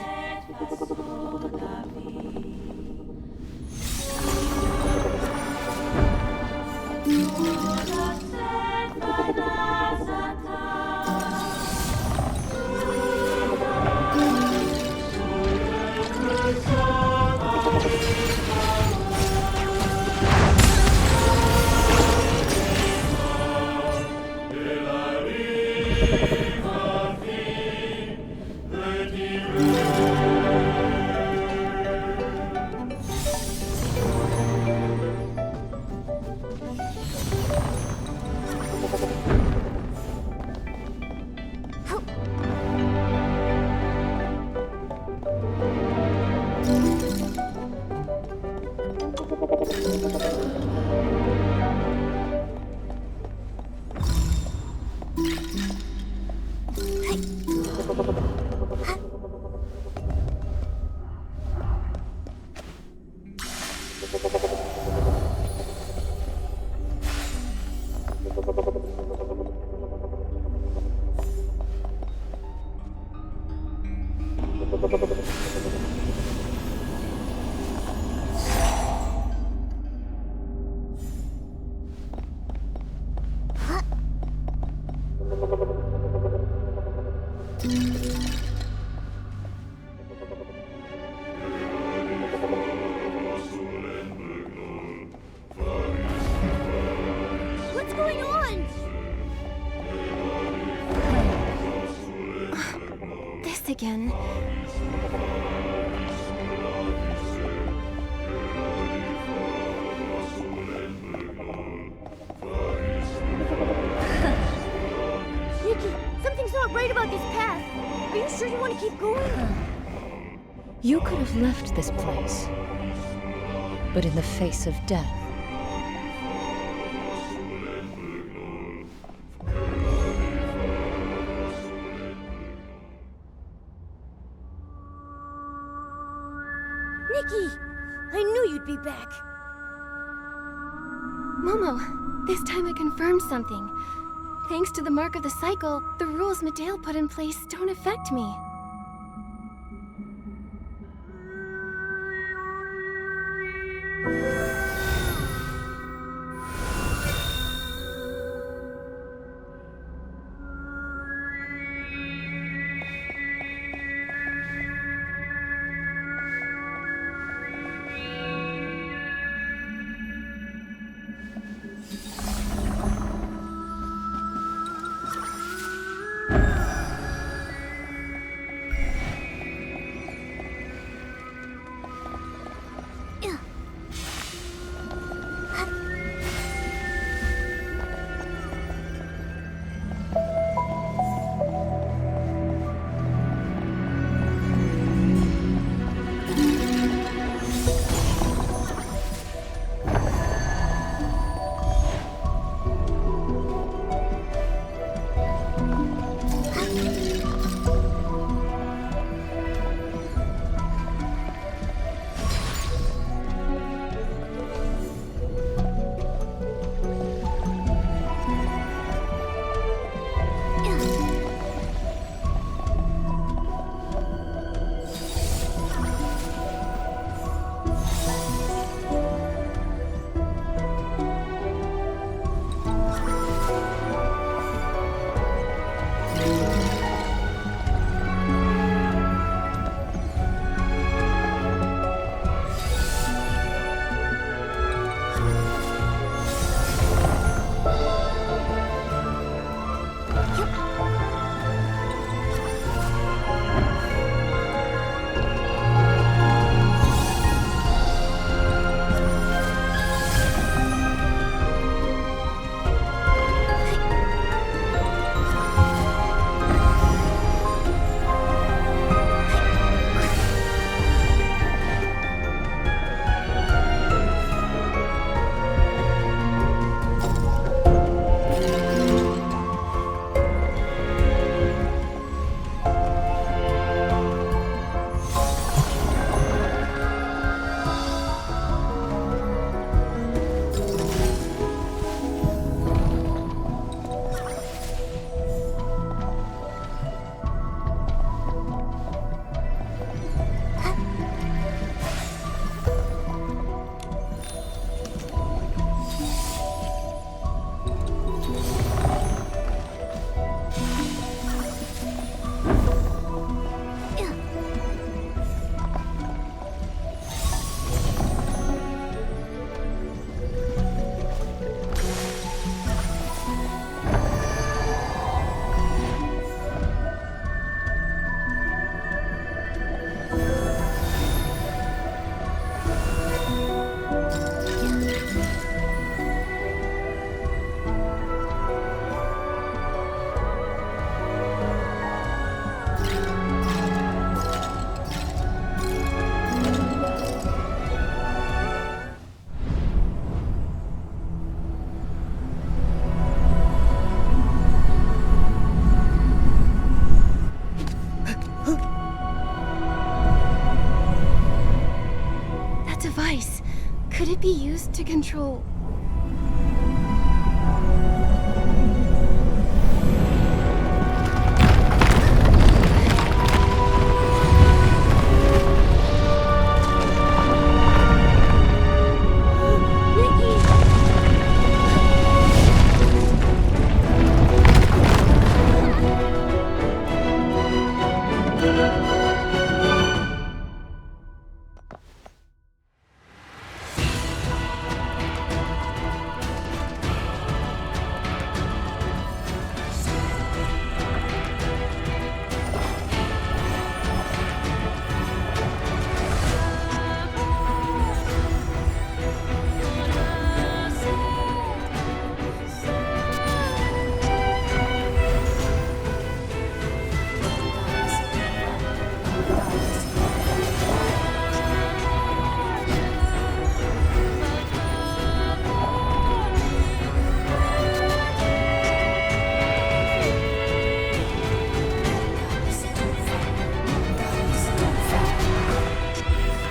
What's going on? This again. Nikki, something's not right about this path. Are you sure you want to keep going? You could have left this place, but in the face of death, Nikki, I knew you'd be back. Momo, this time I confirmed something. Thanks to the mark of the cycle, the rules Medale put in place don't affect me. Could it be used to control...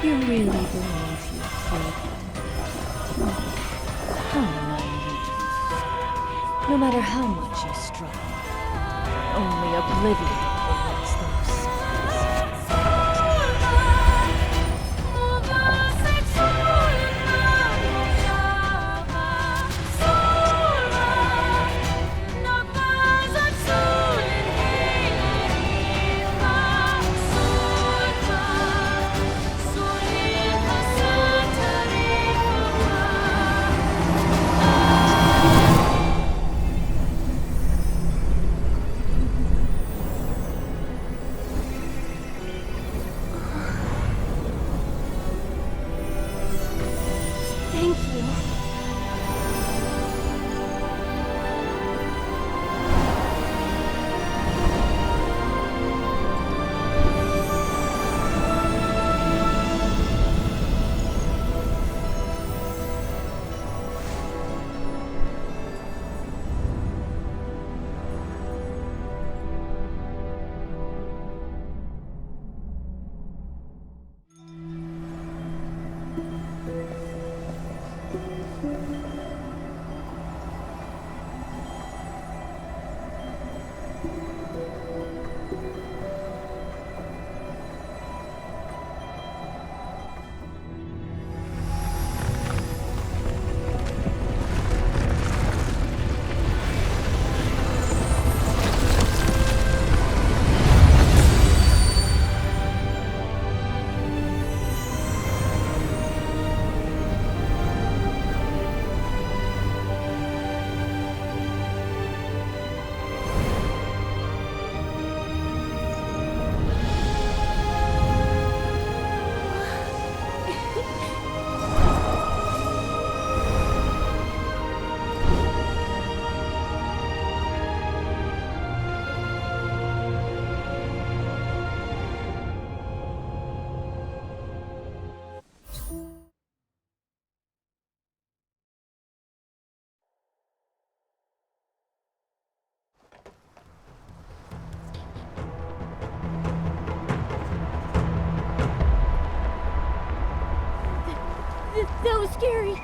You really believe you proved how naive. No matter how much you struggle, only oblivion awaits those Thank you. That was scary.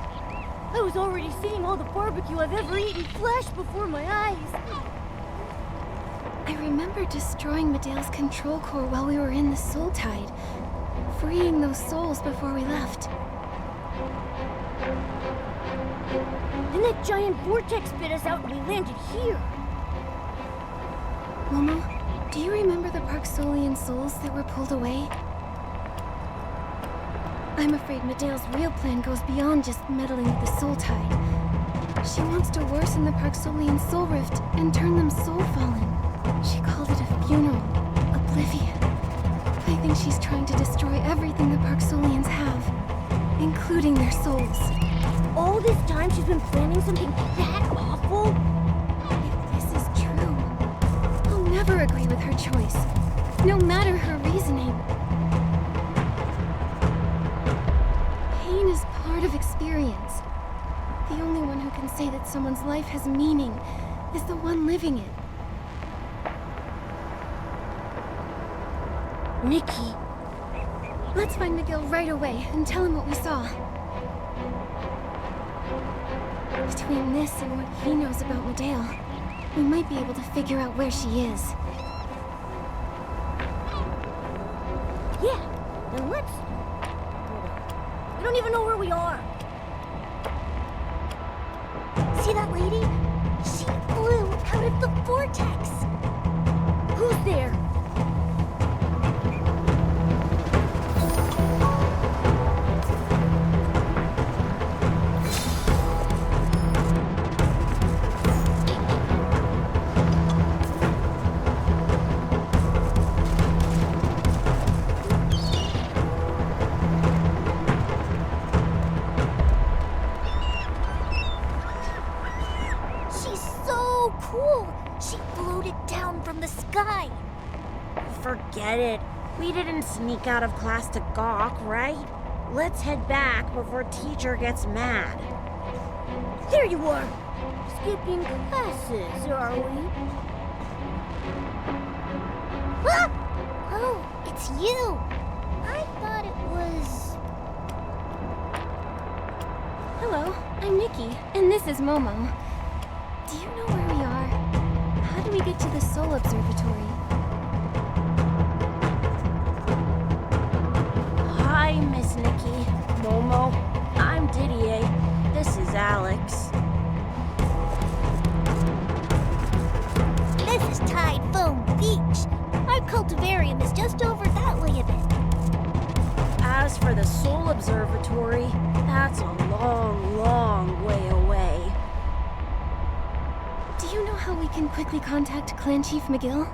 I was already seeing all the barbecue I've ever eaten flash before my eyes. I remember destroying Medea's control core while we were in the Soul Tide, freeing those souls before we left. And that giant vortex spit us out and we landed here. Momo, do you remember the Parksolian souls that were pulled away? I'm afraid Medea's real plan goes beyond just meddling with the Soul Tide. She wants to worsen the Parksolian soul rift and turn them soul-fallen. She called it a funeral, oblivion. I think she's trying to destroy everything the Parksolians have, including their souls. All this time she's been planning something that awful? If this is true, I'll never agree with her choice, no matter her reasoning. Pain is part of experience. The only one who can say that someone's life has meaning is the one living it. Nikki. Let's find Miguel right away and tell him what we saw. Between this and what he knows about Medale, we might be able to figure out where she is. Yeah, then let's... We don't even know where we are. See that lady? She flew out of the vortex! Who's there? Forget it. We didn't sneak out of class to gawk, right? Let's head back before teacher gets mad. There you are! Skipping classes, are we? Ah! Oh, it's you! I thought it was... Hello, I'm Nikki, and this is Momo. Do you know where we are? How do we get to the Soul Observatory? Hi, Miss Nikki. Momo. I'm Didier. This is Alex. This is Tide Foam Beach. Our cultivarium is just over that way a bit. As for the Soul Observatory, that's a long, long way away. Do you know how we can quickly contact Clan Chief McGill?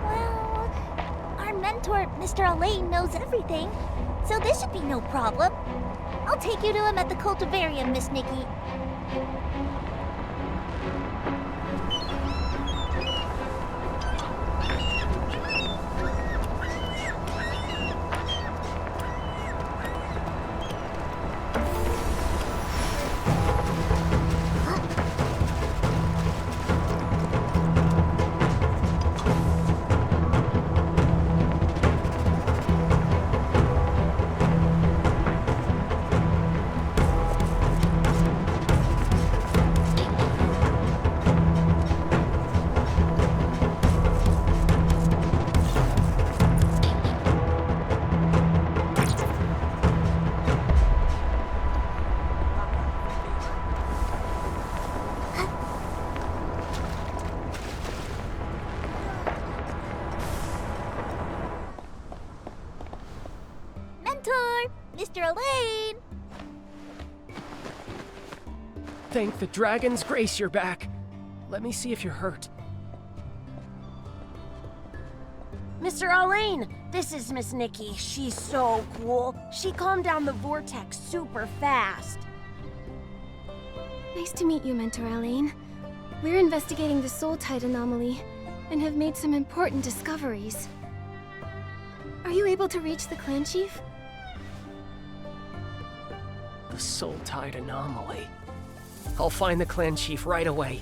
Well, our mentor, Mr. Elaine, knows everything, so this should be no problem. I'll take you to him at the cultivarium, Miss Nikki. Mr. Elaine! Thank the dragon's grace you're back. Let me see if you're hurt. Mr. Elaine, this is Miss Nikki. She's so cool. She calmed down the vortex super fast. Nice to meet you, Mentor Elaine. We're investigating the Soul Tide anomaly and have made some important discoveries. Are you able to reach the clan chief? The Soul Tide anomaly. I'll find the clan chief right away.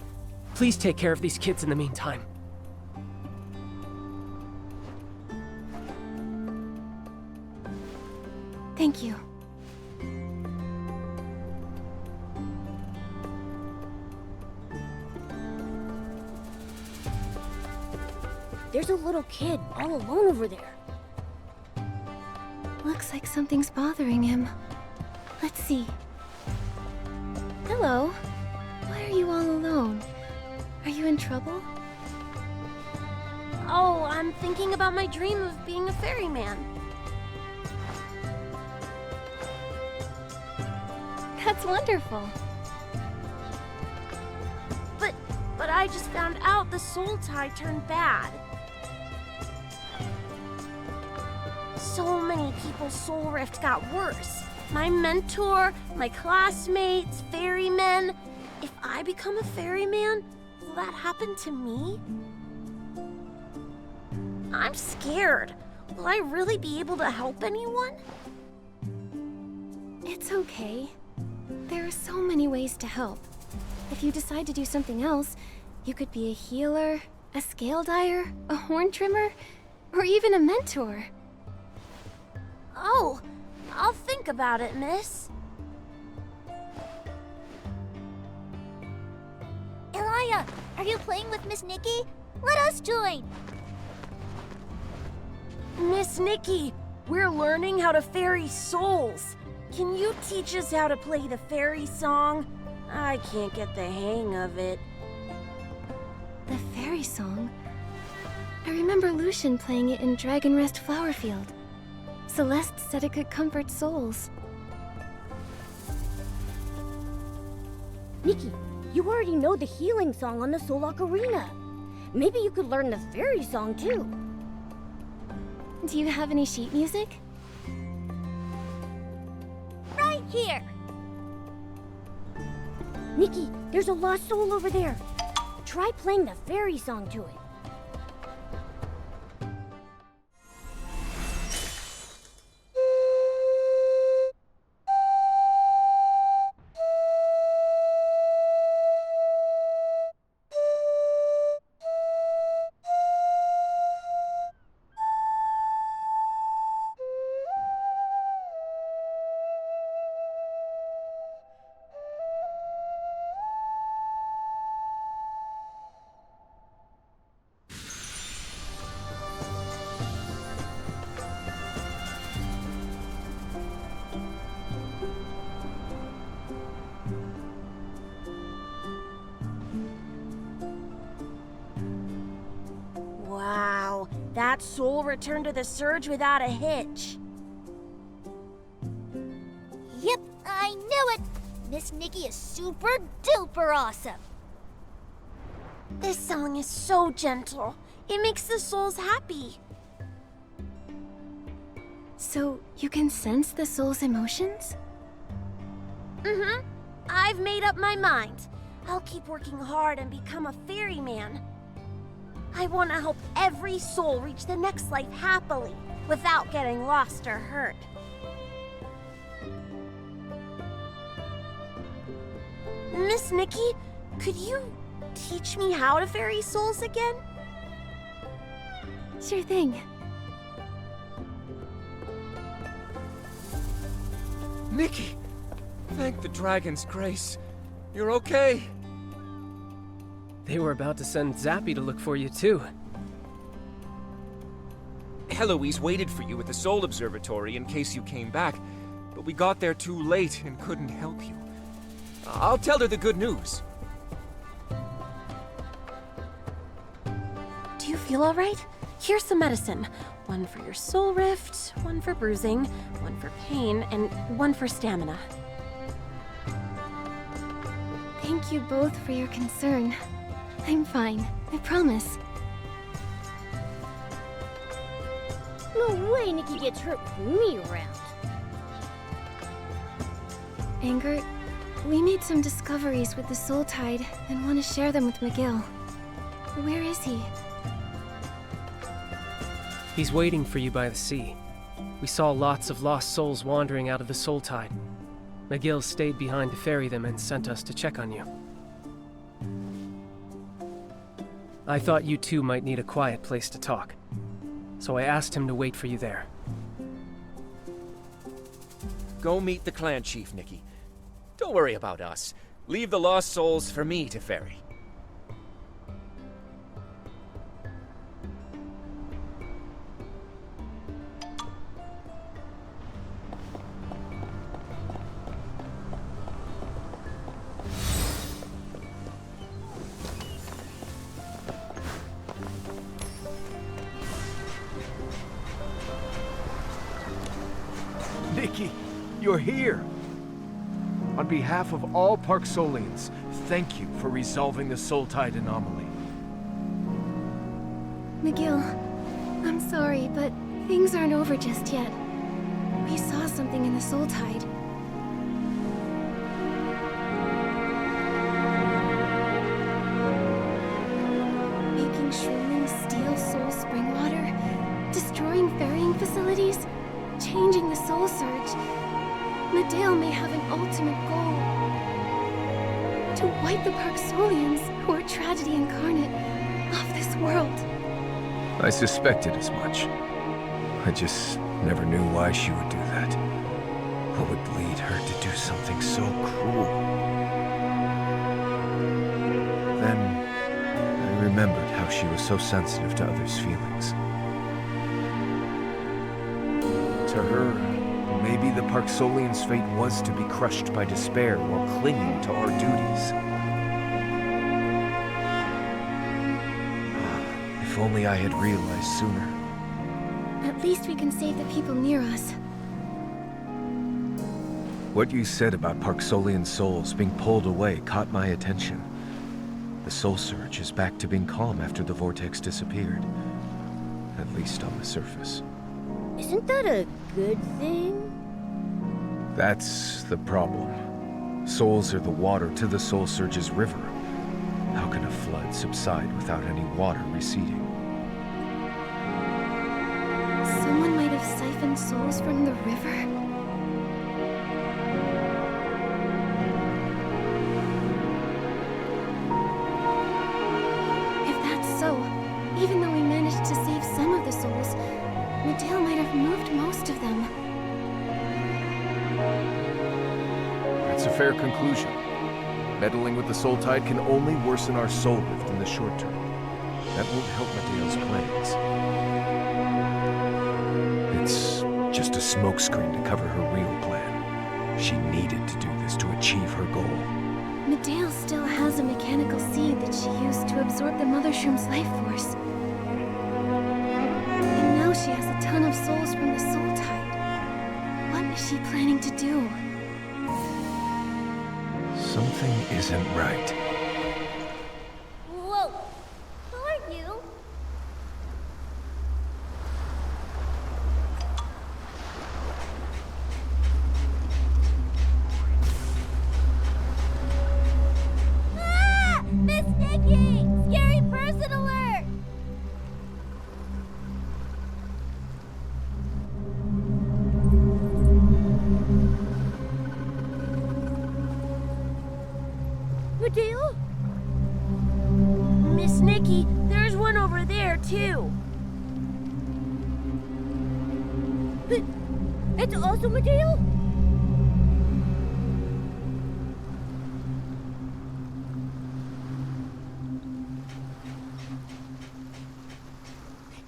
Please take care of these kids in the meantime. Thank you. There's a little kid all alone over there. Looks like something's bothering him. Let's see. Hello. Why are you all alone? Are you in trouble? Oh, I'm thinking about my dream of being a ferryman. That's wonderful. But I just found out the Soul Tide turned bad. So many people's soul rift got worse. My mentor, my classmates, ferrymen. If I become a ferryman, will that happen to me? I'm scared. Will I really be able to help anyone? It's okay. There are so many ways to help. If you decide to do something else, you could be a healer, a scale dyer, a horn trimmer, or even a mentor. Oh, I'll think about it, miss. Elia, are you playing with Miss Nikki? Let us join! Miss Nikki, we're learning how to ferry souls. Can you teach us how to play the fairy song? I can't get the hang of it. The fairy song? I remember Lucian playing it in Dragon Rest Flowerfield. Celeste said it could comfort souls. Nikki, you already know the healing song on the Soul Ocarina. Maybe you could learn the fairy song too. Do you have any sheet music? Right here! Nikki, there's a lost soul over there. Try playing the fairy song to it. Wow, that soul returned to the surge without a hitch. Yep, I knew it! Miss Nikki is super duper awesome! This song is so gentle. It makes the souls happy. So you can sense the soul's emotions? Mm-hmm. I've made up my mind. I'll keep working hard and become a ferryman. I want to help every soul reach the next life happily, without getting lost or hurt. Miss Nikki, could you teach me how to ferry souls again? Sure thing. Nikki! Thank the dragon's grace. You're okay. They were about to send Zappy to look for you, too. Heloise waited for you at the Soul Observatory in case you came back, but we got there too late and couldn't help you. I'll tell her the good news. Do you feel all right? Here's some medicine. One for your soul rift, one for bruising, one for pain, and one for stamina. Thank you both for your concern. I'm fine, I promise. No way Nikki gets hurt with me around. Anger, we made some discoveries with the Soul Tide and want to share them with McGill. Where is he? He's waiting for you by the sea. We saw lots of lost souls wandering out of the Soul Tide. McGill stayed behind to ferry them and sent us to check on you. I thought you two might need a quiet place to talk, so I asked him to wait for you there. Go meet the clan chief, Nikki. Don't worry about us. Leave the lost souls for me to ferry. Nikki, you're here! On behalf of all Parksolians, thank you for resolving the Soul Tide anomaly. McGill, I'm sorry, but things aren't over just yet. We saw something in the Soul Tide. Making shrooms steal soul spring water, destroying ferrying facilities, changing the soul surge. Medale may have an ultimate goal. To wipe the Parksolians, who are tragedy incarnate, off this world. I suspected as much. I just never knew why she would do that. What would lead her to do something so cruel? Then, I remembered how she was so sensitive to others' feelings. To her, maybe the Parksolian's fate was to be crushed by despair while clinging to our duties. If only I had realized sooner. At least we can save the people near us. What you said about Parksolian souls being pulled away caught my attention. The soul surge is back to being calm after the vortex disappeared. At least on the surface. Isn't that a good thing? That's the problem. Souls are the water to the soul surge's river. How can a flood subside without any water receding? Someone might have siphoned souls from the river. If that's so, even though we managed to save some of the souls, Medale might have moved most of them. That's a fair conclusion. Meddling with the soul tide can only worsen our soul rift in the short term. That won't help Medea's plans. It's just a smokescreen to cover her real plan. She needed to do this to achieve her goal. Medale still has a mechanical seed that she used to absorb the Mother Shroom's life force. And now she has a ton of souls from the soul tide. What is she planning to do? Something isn't right. Whoa! Who are you? Ah! Miss Nikki! Scary person alert! Medale? Miss Nikki, there's one over there, too. It's also Medale?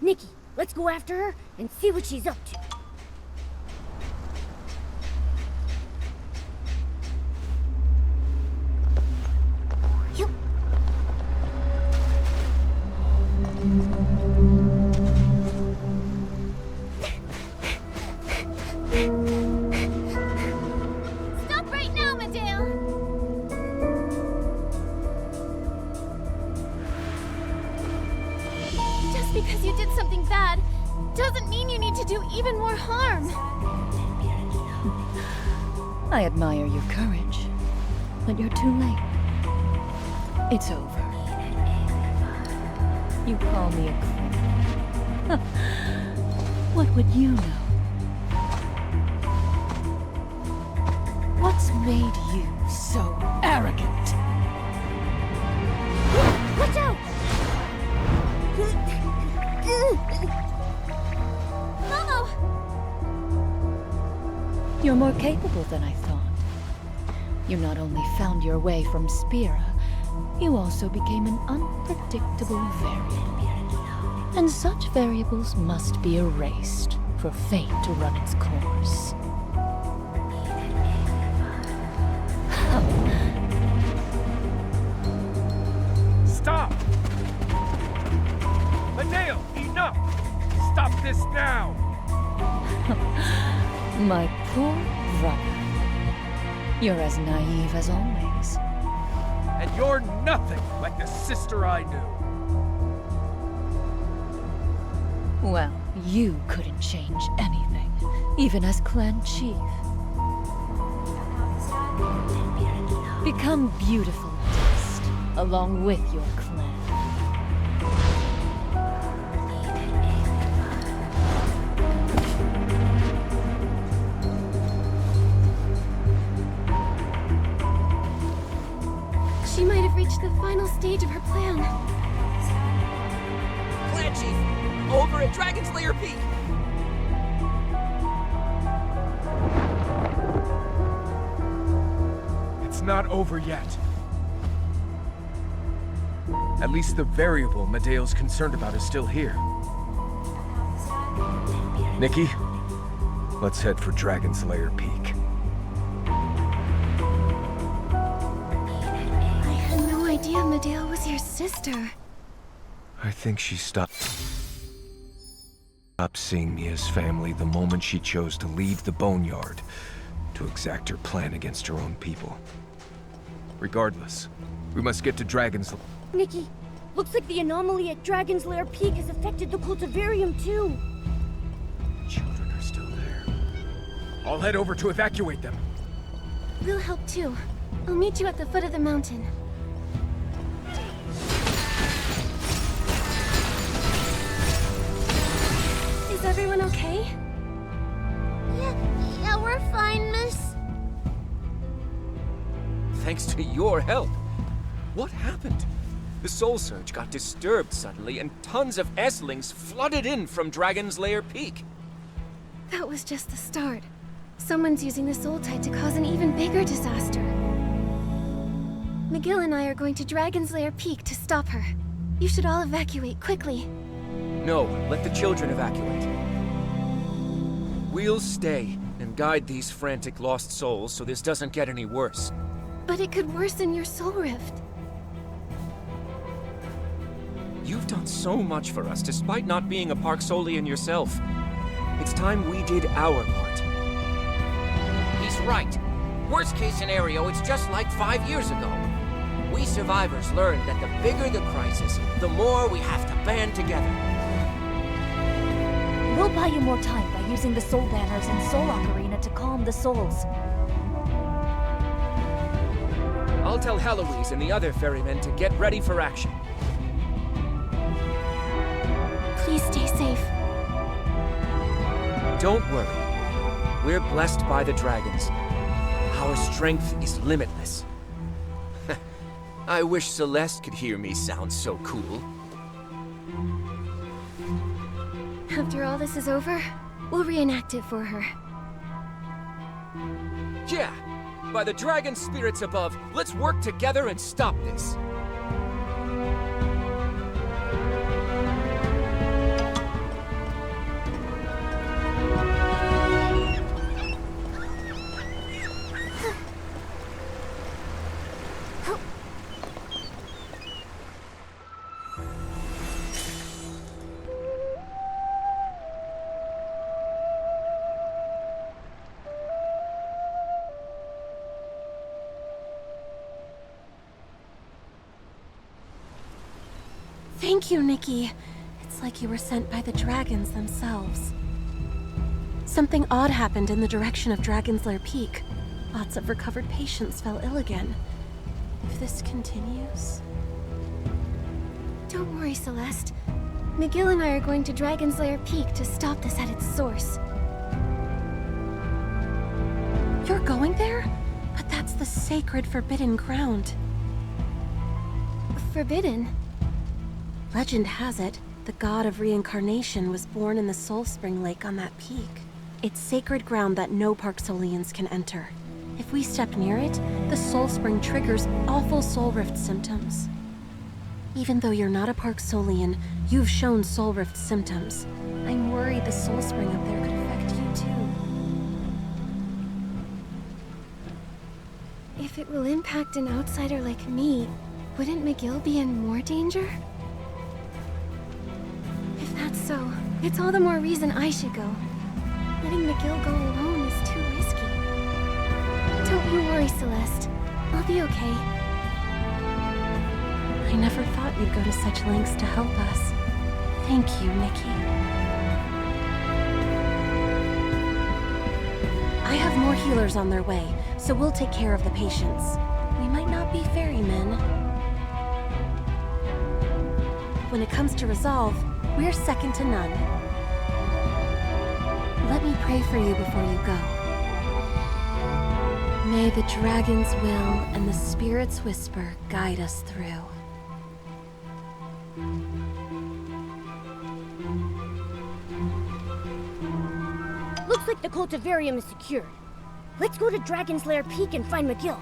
Nikki, let's go after her and see what she's up to. Stop right now, Medale! Just because you did something bad doesn't mean you need to do even more harm. I admire your courage, but you're too late. It's over. You call me a queen. What would you know? What's made you so arrogant? Watch out! Momo! You're more capable than I thought. You not only found your way from Spira, you also became an unpredictable variable. And such variables must be erased for fate to run its course. Stop! Medale, enough! Stop this now! My poor brother. You're as naive as always. And you're nothing like the sister I knew. Well, you couldn't change anything, even as clan chief. Become beautiful dust, along with your clan. She might have reached the final stage of her plan. Clan Chief, over at Dragon's Lair Peak. not over yet. At least the variable Medeo's concerned about is still here. Nikki, let's head for Dragon's Lair Peak. I had no idea Medeo was your sister. I think she stopped seeing me as family the moment she chose to leave the Boneyard to exact her plan against her own people. Regardless, we must get to Dragon's Lair. Nikki, looks like the anomaly at Dragon's Lair Peak has affected the cultivarium too. Children are still there. I'll head over to evacuate them. We'll help too. I'll meet you at the foot of the mountain. Is everyone okay? Yeah, we're fine, miss. Thanks to your help. What happened? The soul surge got disturbed suddenly, and tons of Esslings flooded in from Dragon's Lair Peak. That was just the start. Someone's using the soul tide to cause an even bigger disaster. McGill and I are going to Dragon's Lair Peak to stop her. You should all evacuate quickly. No, let the children evacuate. We'll stay and guide these frantic lost souls so this doesn't get any worse. But it could worsen your soul rift. You've done so much for us despite not being a Parksolian yourself. It's time we did our part. He's right. Worst case scenario, it's just like 5 years ago. We survivors learned that the bigger the crisis, the more we have to band together. We'll buy you more time by using the soul banners and Solok Arena to calm the souls. I'll tell Heloise and the other ferrymen to get ready for action. Please stay safe. Don't worry. We're blessed by the dragons. Our strength is limitless. I wish Celeste could hear me sound so cool. After all this is over, we'll reenact it for her. Yeah! By the dragon spirits above, let's work together and stop this. Thank you, Nikki. It's like you were sent by the dragons themselves. Something odd happened in the direction of Dragon's Lair Peak. Lots of recovered patients fell ill again. If this continues... Don't worry, Celeste. McGill and I are going to Dragon's Lair Peak to stop this at its source. You're going there? But that's the sacred forbidden ground. Forbidden? Legend has it, the god of reincarnation was born in the Soul Spring Lake on that peak. It's sacred ground that no Parksolians can enter. If we step near it, the Soul Spring triggers awful soul rift symptoms. Even though you're not a Parksolian, you've shown soul rift symptoms. I'm worried the Soul Spring up there could affect you too. If it will impact an outsider like me, wouldn't McGill be in more danger? If that's so, it's all the more reason I should go. Letting McGill go alone is too risky. Don't you worry, Celeste. I'll be okay. I never thought you'd go to such lengths to help us. Thank you, Nikki. I have more healers on their way, so we'll take care of the patients. We might not be ferrymen. When it comes to resolve, we're second to none. Let me pray for you before you go. May the dragon's will and the spirit's whisper guide us through. Looks like the cultivarium is secured. Let's go to Dragon's Lair Peak and find McGill.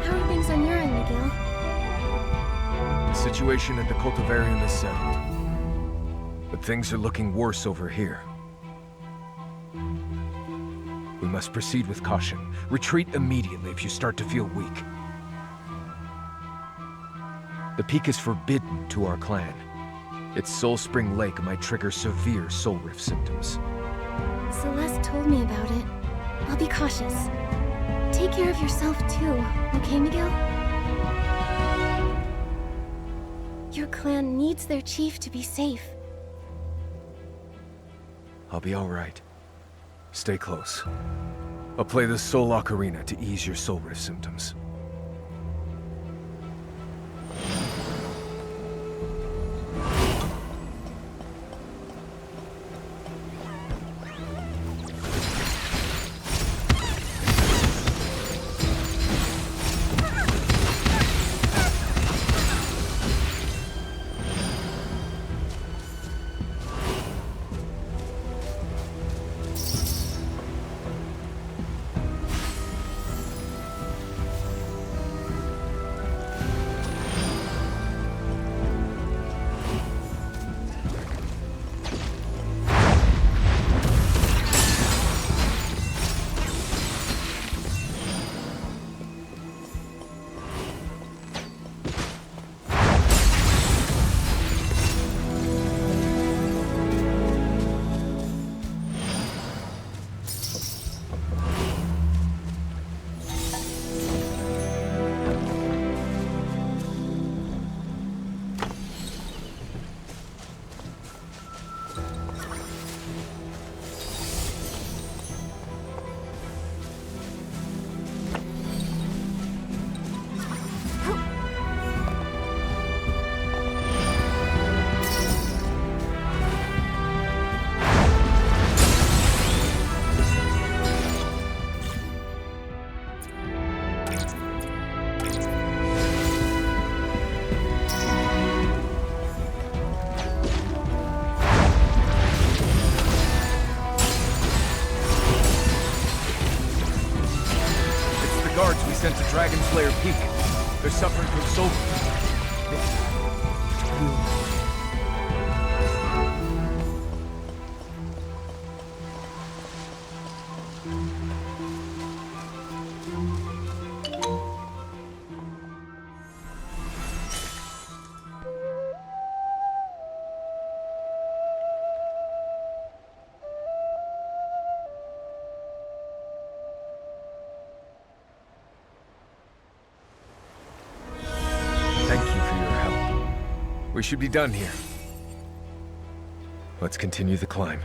How are things on your end, Miguel? The situation at the cultivarium is settled. But things are looking worse over here. We must proceed with caution. Retreat immediately if you start to feel weak. The peak is forbidden to our clan. Its Soul Spring Lake might trigger severe soul rift symptoms. Celeste told me about it. I'll be cautious. Take care of yourself too, okay, Miguel? Your clan needs their chief to be safe. I'll be all right. Stay close. I'll play the Soul Ocarina to ease your soul rift symptoms. Sent to Dragon Slayer Peak. They're suffering from soul. We should be done here. Let's continue the climb.